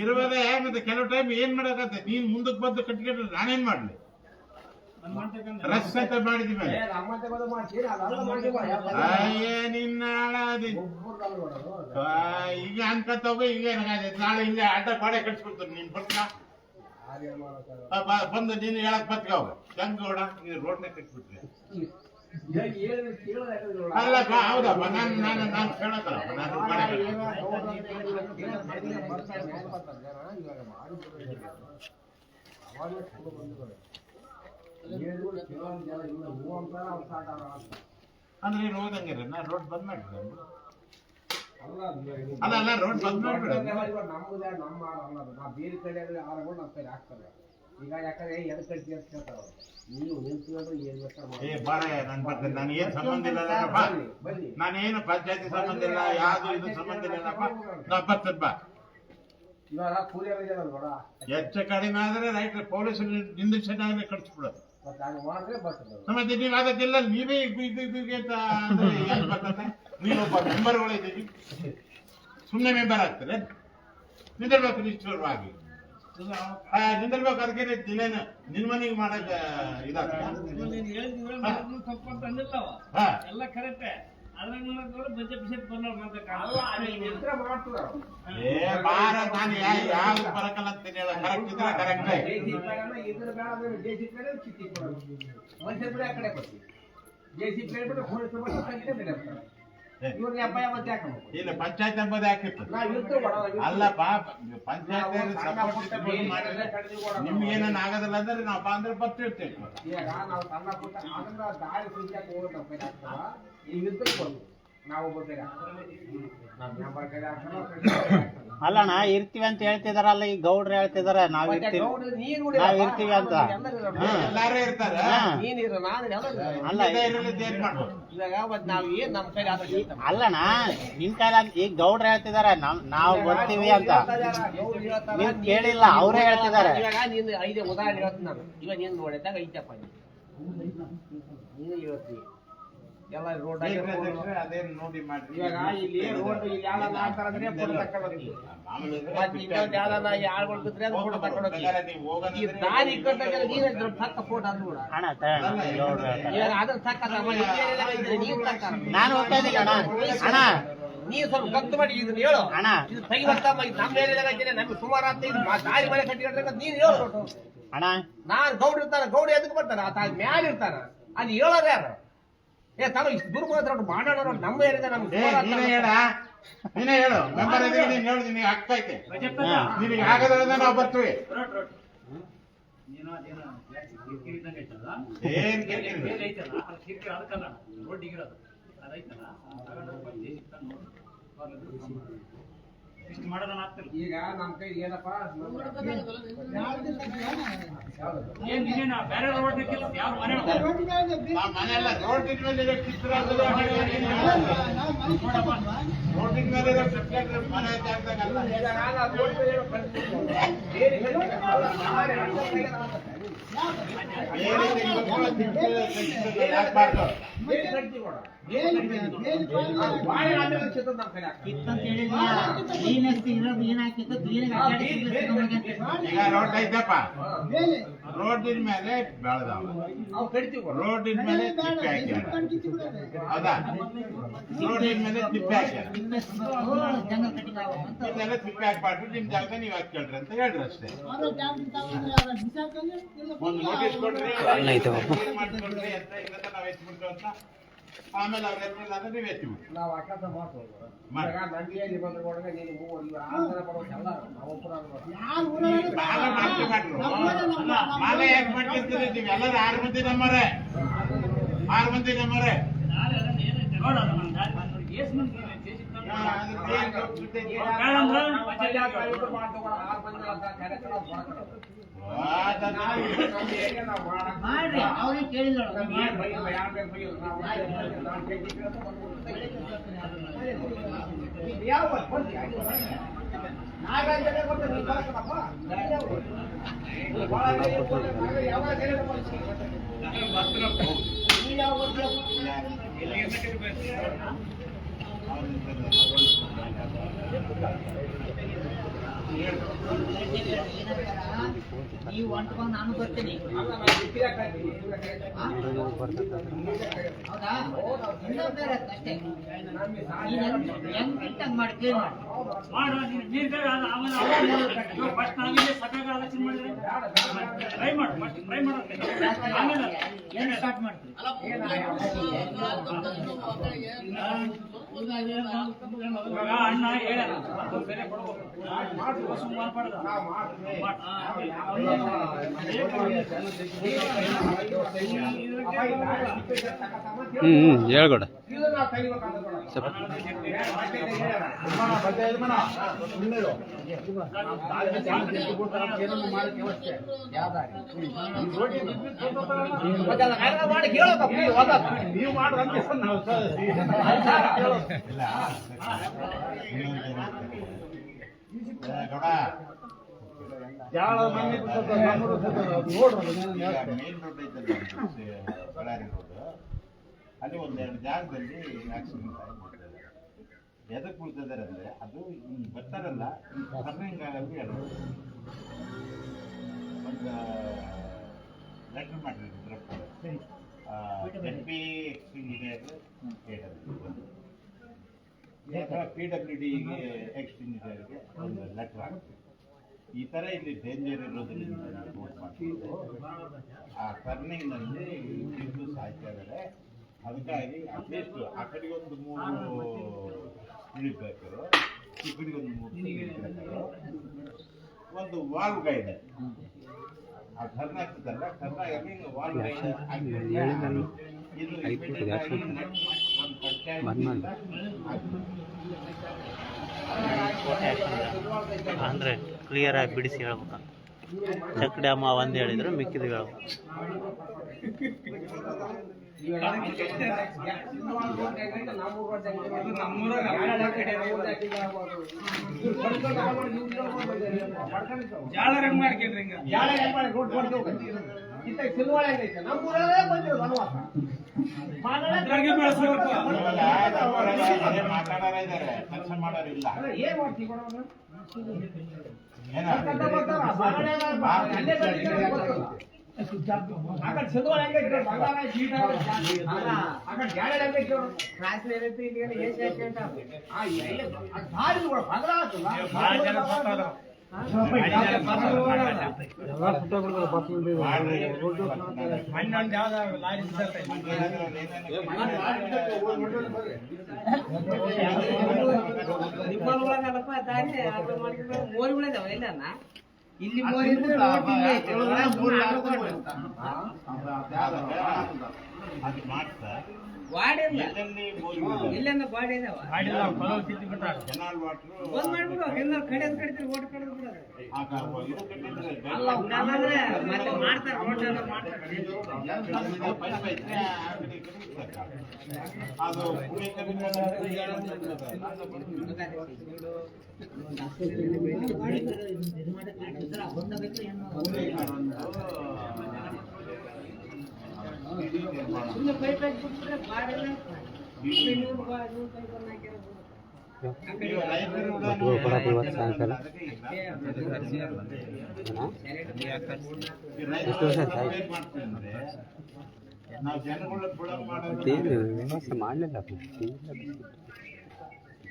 ಇರುವುದೇ ಮತ್ತೆ ಕೆಲವು ಟೈಮ್ ಏನ್ ಮಾಡಕತ್ತೆ, ನೀನ್ ಮುಂದಕ್ಕೆ ಬಂದು ಕಟ್ಕೊಂಡ್ರೆ ನಾನೇನ್ ಮಾಡ್ಲಿ? ರಸ್ ಅಂತ ಮಾಡಿದ್ವಿ ನಿನ್ನ ಈಗ ಅನ್ಕತ್ತೋಗ ಈಗ ನಾಳೆ ಇಲ್ಲೇ ಅಡ್ಡ ಪಾಡೆ ಕಟ್ಸ್ಕೊಡ್ತಾರೆ. ನೀನ್ ಬರ್ತಾ ಬಂದು ನೀನು ಹೇಳಕ್ ಬತ್ಕಾವ ಗಂಗೋಡ ನೀನು ರೋಡ್ನೇ ಕಟ್ಬಿಟ್ರಿ. ಅಲ್ಲಪ್ಪ ಹೌದಪ್ಪ, ನಾನು ಕೇಳತ್ತಲ್ಲ ಅಂದ್ರೆ ನೀನು ಹೋದಂಗೆ ನಾ ರೋಡ್ ಬಂದ್ ಮಾಡ್ಬಿಡ. ಅಲ್ಲ ರೋಡ್ ಬಂದ್ ಮಾಡ್ಬಿಡ. ಬೇರೆ ಕಡೆ ಆರಗೊಂಡು ನಮ್ಮ ಕಡೆ ಹಾಕ್ತಾರೆ. ಈಗ ಯಾಕಂದ್ರೆ ಎದ್ ಕಟ್ಟಿ ಅಂತ ಕೇಳ್ತಾರ, ನೀವು ನಿಂತ್ಕೊಂಡ್ರೆ ಏನ್ ಬೇಕಾದ್ರೆ ಏ ಬಾರ ನಾನು ಬರ್ತೇನೆ, ನನಗೇನು ಸಂಬಂಧ ಇಲ್ಲ. ನಾನೇನು ಪಂಚಾಯತಿ ಸಂಬಂಧ ಇಲ್ಲ, ಯಾವ್ದು ಇದು ಸಂಬಂಧ ಇಲ್ಲಪ್ಪ, ನಾ ಬರ್ತೇನೆ ಬಾ. ಇವಾಗ ಕೂಲಿಯರ್ ನೋಡ ಹೆಚ್ಚು ಕಡಿಮೆ ಆದ್ರೆ ರೈಟ್ ಪೊಲೀಸ್ ನಿಂದಿಸೇ ಕಟ್ಸ್ಬಿಡೋದು. ಮತ್ತೆ ಹಂಗೆ ಮಾಡಿದ್ರೆ ಬರ್ತದೆ ಮತ್ತೆ ನೀವು ಅದಕ್ಕೆಲ್ಲ ನೀವೇ ಈಗ ಅಂತ ಅಂದ್ರೆ ಏನ್ ಬರ್ತದೆ? ನೀವೊಬ್ಬ ಮೆಂಬರ್ಗಳಿದ್ದೀವಿ, ಸುಮ್ಮನೆ ಮೆಂಬರ್ ಆಗ್ತಾರೆ ನಿಂದಿರ್ಬೇಕು ನಿಷ್ಠುರವಾಗಿ. ನಿಂದಿರ್ಬೇಕು. ಅದಕ್ಕೆ ದಿನೇನು ನಿನ್ ಮನೆಗೆ ಮಾಡಕ್ ಇದಾಗ್ತದೆ. ನೀನು ಹೇಳಿದ್ರೆ ತಪ್ಪು ಅಂತ ಅಂದಿಲ್ಲವ, ಹಾ ಎಲ್ಲ ಕರೆಕ್ಟೇ. ಅದ್ರಾಗ ನೋಡೋದು ಬಜೆಟ್ ಬಿಜೆಟ್ ಬರೋಲ್ಲ ಅಲ್ವಾ ನೀವು ಇದ್ರೆ ಮಾಡ್ತೀರ ಏ ಬಾರ ನಾನು ಯಾವ್ದು ಬರಕಲ್ಲ ಅಂತೀನಿ ಹೇಳ. ಕರೆಕ್ಟ್ ಇದ್ರೆ ಕರೆಕ್ಟ್. ಇದ್ರ ಬೇಡ ಜೆಸಿ ಬೇರೆ ಚಿತ್ತಿ ಕೊಡೋದು ಮನುಷ್ಯ ಬಿಡ ಆ ಕಡೆ ಬರ್ತೀವಿ. ಜೆಸಿ ಬೇರೆ ಬಿಟ್ಟು ಪೊಲೀಸ್ ಬಂದು ಸಂಖ್ಯೆ ಬೇರೆ ಇರ್ತಾರೆ. ಇವ್ರಿಗೆ ಅಪಾಯ ಮತ್ತೆ ಹಾಕಬೇಕು. ಇಲ್ಲ ಪಂಚಾಯತ್ ಎಂಬುದು ಹಾಕಿರ್ತದೆ. ನಾವು ಇರ್ತೇವೆ ಕೊಡೋಣ. ಅಲ್ಲಪ್ಪ ಪಂಚಾಯತ್ ಸಪೋರ್ಟ್ ಮಾಡಿದ್ರೆ ನಿಮ್ಗೆ ಏನೇನು ಆಗೋದಿಲ್ಲ ಅಂದ್ರೆ ನಾವು ಬಂದ್ರೆ ಬರ್ತಿರ್ತೇವೆ. ಈಗ ನಾವು ಸಣ್ಣ ಪುಟ್ಟ ಅದನ್ನ ದಾಳಿ ಸಂಖ್ಯಾಕ ಹೋಗೋದು ಕೈ ಹಾಕ್ತಾವ. ಈಗ ಇದ್ರೆ ಕೊಡು ನಾವು ಒಬ್ಬ ಕೈ ನಮ್ಮ ಮೆಂಬರ್ ಕೈ ಹಾಕ್ತಾವ. ಅಲ್ಲಣ್ಣ ಇರ್ತೀವಿ ಅಂತ ಹೇಳ್ತಿದಾರಲ್ಲ, ಈಗ ಗೌಡ್ರು ಹೇಳ್ತಿದಾರ ನಾವ್ ಇರ್ತೀವಿ ನಾವ್ ಇರ್ತೀವಿ ಅಂತ. ಎಲ್ಲಾರು ಇರ್ತಾರೆ. ನೀನಿರು ನಾನು ಅಲ್ಲ ಏನ್ ಮಾಡ್ಬೋದು? ಇವಾಗ ಮತ್ತೆ ನಾವು ಏನ್ ನಮ್ಮ ಕೈ ಆದ್ರೆ ಅಲ್ಲಣ್ಣ ನಿನ್ ಕೈಲ ಈಗ ಗೌಡ್ರು ಹೇಳ್ತಿದಾರ ನಾವ್ ಬರ್ತೀವಿ ಅಂತ. ನೀವ್ ಕೇಳಿಲ್ಲ, ಅವ್ರೇ ಹೇಳ್ತಿದಾರೆ. ಇವಾಗ ನೀನು 5 ಉದಾಹರಣೆ ಹೇಳ್ತೀನಿ ನಾನು. ಇವಾಗ ನೀನು ನೋಡಿದಾಗ ಐತಪ್ಪ ನೀನು ಹೇಳ್ತೀವಿ ಎಲ್ಲ ರೋಡ್ ಅದೇನ್ ನೋಡಿ ಮಾಡ್ರಿ. ಇವಾಗ ಇಲ್ಲಿ ರೋಡ್ ಇಲ್ಲಿ ಯಾವ್ದು ಮಾಡ್ತಾರ ಅಂದ್ರೆ ಫೋಟೋ ತಕೊಂಡ್ಬರ್ತೀವಿ. ಮತ್ತೆ ಇನ್ನೊಂದು ಯಾವ್ದನ್ನ ಆಳ್ಗಳು ಬಿದ್ರೆ ಅದು ಫೋಟೋ ತಕೊಂಡ್ಬರ್ತೀವಿ. ಈ ದಾರಿ ಇಕ್ಕಟ್ಟಾಗ ನೀನು ದೊಡ್ಡ ತಕ್ಕ ಫೋಟೋ ಅದು ಕೂಡ ಅಣ್ಣ ತಗೋಣ, ಗೌಡ್ರು ಹೇಳ್ತಾರೆ. ಇವಾಗ ಅದ್ರ ತಕ್ಕ ನೀವು ತಕ್ಕ ನಾನು ಹೋಗ್ತಾ ಇದ್ದೀನಿ ಅಣ್ಣ. ಅಣ್ಣ ನೀವು ಸ್ವಲ್ಪ ಗತ್ತು ಮಾಡಿ ಇದನ್ನ ಹೇಳು ಅಣ್ಣ ಇದು ತೆಗಿಬರ್ತಾವ. ನಮ್ಮ ಏರಿಯಾದಾಗ ಐತೆ ನಮ್ಗೆ ಸುಮಾರು ಅಂತ ಇದು ದಾರಿ ಮನೆ ಕಟ್ಟಿಕೊಂಡ್ರೆ ನೀನು ಹೇಳ್ಬೇಕು. ಅಣ್ಣ ನಾನು ಗೌಡ ಇರ್ತಾನ, ಗೌಡ ಎದಕ್ಕೆ ಬರ್ತಾನ ಆತ ಮ್ಯಾಲ ಇರ್ತಾನ, ಅಲ್ಲಿ ಹೇಳೋದು ಯಾರು? ಏ ತಾನು ಇಷ್ಟು ದೂರ ಹೋದ್ರೆ ಮಾಡೋಣ ನಮ್ಮ ಏರಿಯಾದ ನಮ್ಗೆ ನೀನೇ ಹೇಳ, ನೀನೇ ಹೇಳು. ಮೆಂಬರ್ ಇದೀನಿ, ನೀನ್ ಹೇಳು. ನಿನಗೆ ಆಗ್ತೈತೆ, ನಿನಗೆ ಆಗದ ನಾವು ಬರ್ತೀವಿ. ಏನ್ ಈಗ ನಮ್ಮ ಕೈ ಏನಪ್ಪ ಮನೆಯಲ್ಲ ರೋಡಿನ ಮೇಲೆ ಚಿತ್ರ ರೋಡಿನ ಮೇಲೆ ಮನೆ ಜಾಗದಾಗಲ್ಲ. ಈಗ ರೋಡ್ ಐತಪ್ಪ, ರೋಡಿನ ಮೇಲೆ ಬೆಳೆದಾವ, ರೋಡಿನ ಮೇಲೆ ತಿಪ್ಪೆ ಹಾಕ್ಯಾರ. ಹೌದಾ? ರೋಡಿನ ಮೇಲೆ ತಿಪ್ಪೆ ಹಾಕ್ಯಾರ. ಇದೆಲ್ಲ ತಿಪ್ಪೆ ಹಾಕ್ಬಾರ್ದು, ನಿಮ್ ಜಾಗದಾಗ ನೀವ್ ಹಾಕ್ಕೊಳ್ರಿ ಅಂತ ಹೇಳ್ರಿ ಅಷ್ಟೇ. ಒಂದು ನೋಟಿಸ್ ಕೊಡ್ರಿ, ಮಾಡ್ಕೊಳ್ರಿ ಅಂತ ಇಲ್ಲ ನಾವ್ ಎತ್ಬಿಡ್ತು ಅಂತ. ಆಮೇಲೆ ಅವ್ರ ಎತ್ತಿಲ್ಲ ಅಂದ್ರೆ ನೀವ್ ಎತ್ತಿಬಿಡ್ರಿ. ನಾವು ಅಕಸ ಮಾಡ್ಬೋದು. ಈಗ ನಂಗೆ ನಿಬಂಧನೆಗಳೊಳಗೆ ನೀನು ಮೂವರು ಆಂಧ್ರ ಬರೋದೆಲ್ಲ ನಾವು ಕೂಡ ಮಾಲೆ ಮಾಡ್ತೀವಿ ಮಾಡ್ರು. ಮಾಲೆ ಯಾಕೆ ಮಾಡ್ತಿರ್ತೀರಿ ನೀವು? ಎಲ್ಲರೂ 6 ಮಂದಿ ನಮ್ಮರೆ, 6 ಮಂದಿ ನಮ್ಮರೆ. ಮಾಡ್ರಿ ಅವ್ರಿಗೆ ಕೇಳಿಲ್ಲ ನೀವು ಹೊಂಟ್ಕೊಂಡು ನಾನು ಬರ್ತೀನಿ. ಹೌದಾ? ಇನ್ನೊಂದು ಬೇರೆ ಅಷ್ಟೇ. ಹೆಂಗ್ ಇಟ್ಟಂಗ್ ಮಾಡಿ ಕ್ಲೀನ್ ಮಾಡಿ. ಏನು ಸ್ಟಾರ್ಟ್ ಮಾಡ್ತೀವಿ? ಅಣ್ಣ ಹೇಳ ಸುಮಾರು ಪಡೆದ ಹೇಳ್ಕೊಡ. ನೀವು ಮಾಡ್ರಂತೆ ಗೌಡ ಮೇನ್ ರೋಡ್ ಐತಲ್ಲ ಬಳ್ಳಾರಿ ರೋಡ್, ಅಲ್ಲಿ ಒಂದೆರಡು ಜಾಗದಲ್ಲಿ ಆಕ್ಸಿಡೆಂಟ್ ಆಗಿಬಿಡ್ತದೆ. ಎದಕ್ಕೆ ಬಿಡ್ತಿದ್ದಾರೆ ಅಂದ್ರೆ ಅದು ಹಿಂಗೆ ಬರ್ತಾರಲ್ಲ, ಟರ್ನಿಂಗ್ ಆಗಲ್ಲಿ ಒಂದು ಲೆಟರ್ ಮಾಡಿದ್ರು PWDಗೆ ಎಕ್ಸ್ಟೆಂಡಿಗೆ ಒಂದು ಲೆಟರ್ ಆಗುತ್ತೆ. ಈ ಥರ ಇಲ್ಲಿ ಡೇಂಜರ್ ಇರೋದ್ರಿಂದ ನೋಟ್ ಮಾಡ್ಕೊಂಡು ಆ ಟರ್ನಿಂಗ್ನಲ್ಲಿ ಇದ್ದು ಸಾಯ್ತಾ ಇದ್ದಾರೆ. ಅದಕ್ಕಾಗಿ ಅಟ್ಲೀಸ್ಟ್ ಆ ಕಡೆಗೆ ಒಂದು 3 ಇಳಿಬೇಕು, ಈ ಕಡೆಗೆ ಒಂದು 3 ಇಳಿಬೇಕು. ಒಂದು ವಾಲ್ವ್ ಗೈಡ್ ಆ ಟರ್ನ್ ಆಗ್ತದಲ್ಲ, ಟರ್ನ್ ಆಗಿ ವಾಲ್ವ್ ಗೈಡ್ ಇದು ಅಂದ್ರೆ ಕ್ಲಿಯರ್ ಆಗಿ ಬಿಡಿಸಿ ಹೇಳ್ಬೇಕಂತ. ಚೆಕ್ ಡ್ಯಾಮ್ ಒಂದು ಹೇಳಿದ್ರು ಮಿಕ್ಕಿದ್ದು ಹೇಳ್ಬೇಕು. ಮಾತಾಡೋರ ಇದ್ದಾರೆ, ಕೆಲಸ ಮಾಡೋರಿಲ್ಲ. ಇಲ್ಲಿ ಅದು ಮಾಡ್ತಾ ಇಲ್ಲೆಲ್ಲ ಗಾಡಿ ಇದಾವ ಕೆನಾಲ್ ವಾಟರ್ ಬಂದ್ ಮಾಡ್ಬಿಡು, ಎಲ್ಲ ಕಡೆ ಕಡಿತೀರಿ, ಓಟ್ ಕಡೆದು ಬಿಡೋದು. ಮತ್ತೆ ಮಾಡ್ತಾರೆ, ರೋಡ್ ಎಲ್ಲ ಮಾಡ್ತಾರೆ. ಅದು ಸುಮ್ಮನೆ ಪೈಪ್ ಹಾಕ್ಬಿಟ್ರೆ ಗಾಡಿ ನಾವು ಜನಗಳ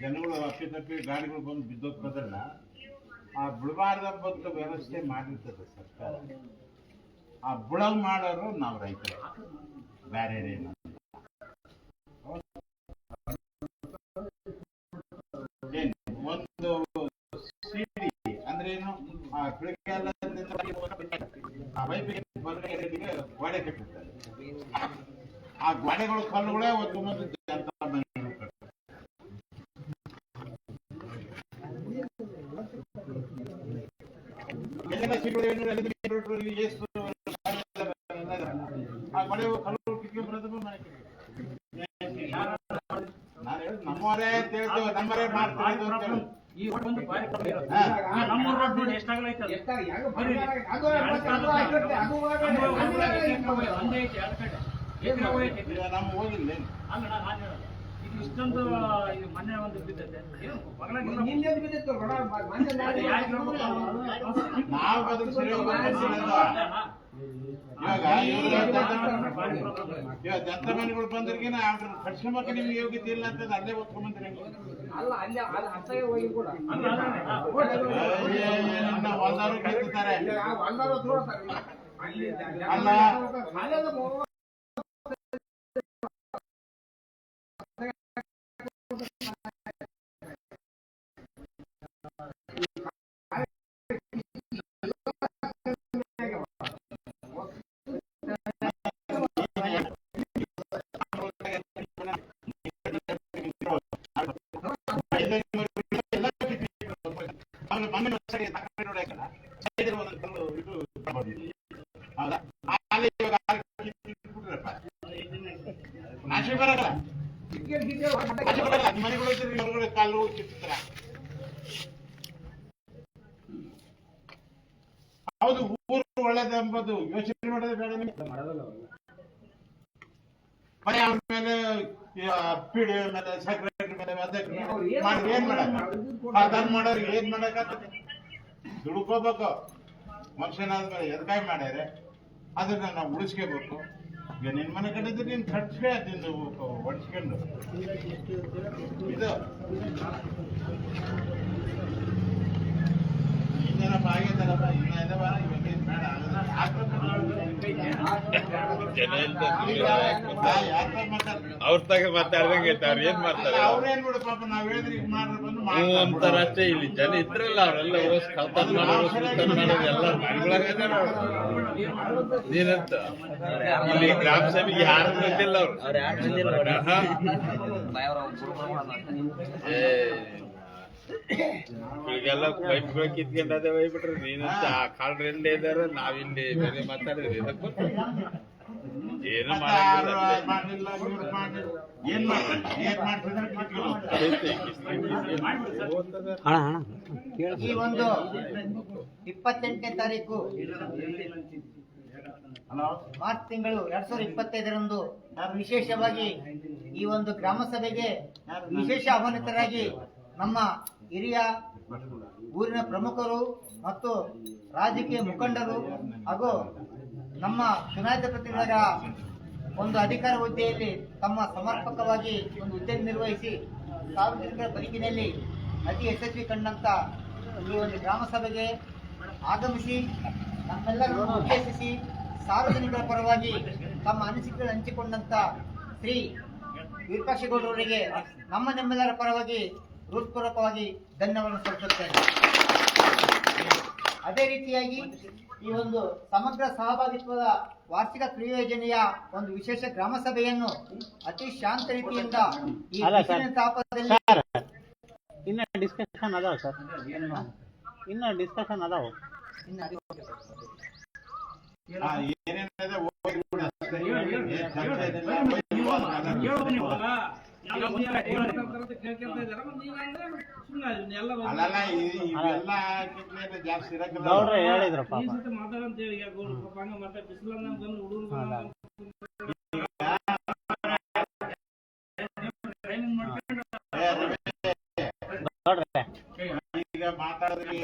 ಜನಗಳು ಅಪ್ಪಿತಪ್ಪಿ ಗಾಡಿಗಳು ಬಂದು ಬಿದ್ದೋಗ್ತದಲ್ಲ, ಆ ಬಿಡಬಾರ್ದಂತ ವ್ಯವಸ್ಥೆ ಮಾಡಿರ್ತದೆ ಸರ್ಕಾರ. ಆ ಬುಳವ್ ಮಾಡೋರು ನಾವು ರೈತರು, ಬೇರೆ ಏನು. ಒಂದು ಸಿಡಿ ಅಂದ್ರೆ ಏನು, ಆ ಬೆಳಗ್ಗೆಲ್ಲ ಆ ಪೈಪಿಗೆ ಗೋಡೆ ಕಟ್ಟಿರ್ತಾರೆ. ಆ ಗೋಡೆಗಳು ಕಲ್ಲುಗಳೇ ಒಂದು ಮಂದಿ ನಮ್ಮವರೇ ತಿಳಿದು ನಮ್ಮವರೇ ಮಾಡ್ತಾರೆ. ನಮ್ಮ ಹೋಗಿಲ್ಲ ಇಷ್ಟೊಂದು ಮೊನ್ನೆ ಒಂದು ಬಿದ್ದೈತೆ, ನಾವು ಅದಕ್ಕೆ ಸರಿ ಇವಾಗ ದತ್ತ ಮನೆಗಳು ಬಂದ್ರಿಗಿನ ಕಟ್ಸ್ಕೊಂಬಕ್ಕೆ ನಿಮ್ಗೆ ಯೋಗ್ಯತೆ ಇಲ್ಲ ಅಂತ ಅಲ್ಲೇ ಒತ್ಕೊಂಡ್ಬಂದ್ರಿ. ಅಲ್ಲ ಅಲ್ಲೇ ಅರ್ಥಗೆ ಹೋಗಿ ಕೂಡ ಹೊಲ್ದಾರು ಗೆಲ್ತಾರೆ ಅಲ್ಲ. ಹೌದು, ಊರು ಒಳ್ಳೇದೆಂಬುದು ಯೋಚನೆ ಮಾಡೋದು ಬೇಡ ನಿಮ್ಗೆ. ಮನೆ ಅವ್ರ ಮೇಲೆ ಪಿಡಿ ಮೇಲೆ ಸೆಕ್ರೆಟರಿ ಮೇಲೆ ಅಧ್ಯಕ್ಷ ಮಾಡಿ ಏನ್ ಮಾಡಕ್ ಅದನ್ನ ಮಾಡೋರಿಗೆ ಏನ್ ಮಾಡಕ್ಕಾಗ್ತದೆ? ದುಡ್ಕೋಬೇಕು. ಮನುಷ್ಯನಾದ್ಮೇಲೆ ಎದಕಾಯಿ ಮಾಡ್ಯಾರೆ ಅದನ್ನ ನಾವು ಉಳಿಸ್ಕೋಬೇಕು. ಈಗ ನಿನ್ ಮನೆ ಕಟ್ಟಿದ್ರೆ ನೀನ್ ಖರ್ಚಿಗೆ ನಿಂದು ಒಡ್ಸ್ಕೊಂಡು ಇದು ಇನ್ನೇನಪ್ಪ ಆಗೈತಲ್ಲಪ್ಪ, ಇನ್ನ ಇದಾವ ಇವಾಗ ಬೇಡ ಅವ್ರ ತಗ ಮಾತಾಡ್ದಂಗೆ ಅವ್ರು ಏನ್ ಮಾಡ್ತಾರೆ ಅವ್ರೇನ್ ಬಿಡು ಪಾಪ ನಾವ್ ಹೇಳಿದ್ರೆ ಈಗ ಮಾಡ್ರಿ ಬಂದು ಹ್ಞೂ ಅಂತಾರ ಅಷ್ಟೇ. ಇಲ್ಲಿ ಜನ ಇದ್ರಲ್ಲ ಅವರೆಲ್ಲ ಓಸ್ ಕಳ್ತನ ಮಾಡೋರು ಸುಲ್ತಾನ ಮಾಡೋದು ಎಲ್ಲ ಮನೆಗಳಾಗದ ನೀನಂತ ಇಲ್ಲಿ ಗ್ರಾಮ ಸಭೆಗೆ ಯಾರು ಬಂದಿಲ್ಲ ಈಗೆಲ್ಲ ಪೈಪ್ಗಳು ಕಿತ್ಕೊಂಡದೇ ಹೋಗ್ಬಿಟ್ರಿ. ನೀನಂತ ಆ ಕಾಳ್ರ ಎಲ್ಲೇ ಇದಾರ, ನಾವಿಲ್ಲಿ ಬೇರೆ ಮಾತಾಡಿದ್ರಿ ಇದಕ್ಕೂ ಏನು ಮಾಡಂಗಿಲ್ಲ. ಏನ್ ಮಾಡ್ತಿದ್ರೆ ಈ ಒಂದು 28ನೇ ತಾರೀಕು ಮಾರ್ಚ್ ತಿಂಗಳು 2025ರಂದು ವಿಶೇಷವಾಗಿ ಈ ಒಂದು ಗ್ರಾಮ ಸಭೆಗೆ ವಿಶೇಷ ಆಹ್ವಾನಿತರಾಗಿ ನಮ್ಮ ಹಿರಿಯ ಊರಿನ ಪ್ರಮುಖರು ಮತ್ತು ರಾಜಕೀಯ ಮುಖಂಡರು ಹಾಗೂ ನಮ್ಮ ಚುನಾಯಿತ ಪ್ರತಿನಿಧಿಗಳ ಒಂದು ಅಧಿಕಾರ ಹುದ್ದೆಯಲ್ಲಿ ತಮ್ಮ ಸಮರ್ಪಕವಾಗಿ ಒಂದು ಹುದ್ದೆ ನಿರ್ವಹಿಸಿ ಸಾರ್ವಜನಿಕರ ಬದುಕಿನಲ್ಲಿ ಅತಿ ಯಶಸ್ವಿ ಕಂಡಂತ ಈ ಒಂದು ಗ್ರಾಮ ಸಭೆಗೆ ಆಗಮಿಸಿ ನಮ್ಮೆಲ್ಲರನ್ನು ಉದ್ದೇಶಿಸಿ ಸಾರ್ವಜನಿಕರ ಪರವಾಗಿ ತಮ್ಮ ಅನಿಸಿಕೆಗಳನ್ನು ಹಂಚಿಕೊಂಡಂತ ಶ್ರೀ ವಿರೂಪಾಕ್ಷೇಗೌಡರವರಿಗೆ ನಮ್ಮೆಲ್ಲರ ಪರವಾಗಿ ಹೃತ್ಪೂರ್ವಕವಾಗಿ ಧನ್ಯವಾದ ಸಲ್ಲಿಸುತ್ತೇನೆ. ಅದೇ ರೀತಿಯಾಗಿ ಈ ಒಂದು ಸಮಗ್ರ ಸಹಭಾಗಿತ್ವದ ವಾರ್ಷಿಕ ಕ್ರಿಯೋಜನೆಯ ಒಂದು ವಿಶೇಷ ಗ್ರಾಮ ಸಭೆಯನ್ನು ಅತಿ ಶಾಂತ ರೀತಿಯಿಂದ ಈ ಬಿಸಿಲಿನ ತಾಪದಲ್ಲಿ ಇನ್ನ ಡಿಸ್ಕಷನ್ ಅದಾವ ಸರ್, ಇನ್ನ ಡಿಸ್ಕಷನ್ ಅದಾವ. ಏನೇನಿದೆ ಅಲ್ಲ ಇವೆಲ್ಲ ಜಾಸ್ತಿ ಇರಕ್ಕಿಲ್ಲ. ಗೌಡ್ರೆ ಹೇಳಿದ್ರು ಪಾಪ. ಮಾತಾಡಂತ ಹೇಳಿ ಪಾಪ ಹಂಗ ಮಾತಾಡ ಬಿಸಿಲನ್ನ ಬಂದು ಹುಡುಗರು ಈಗ ಮಾತಾಡಿದ್ರೆ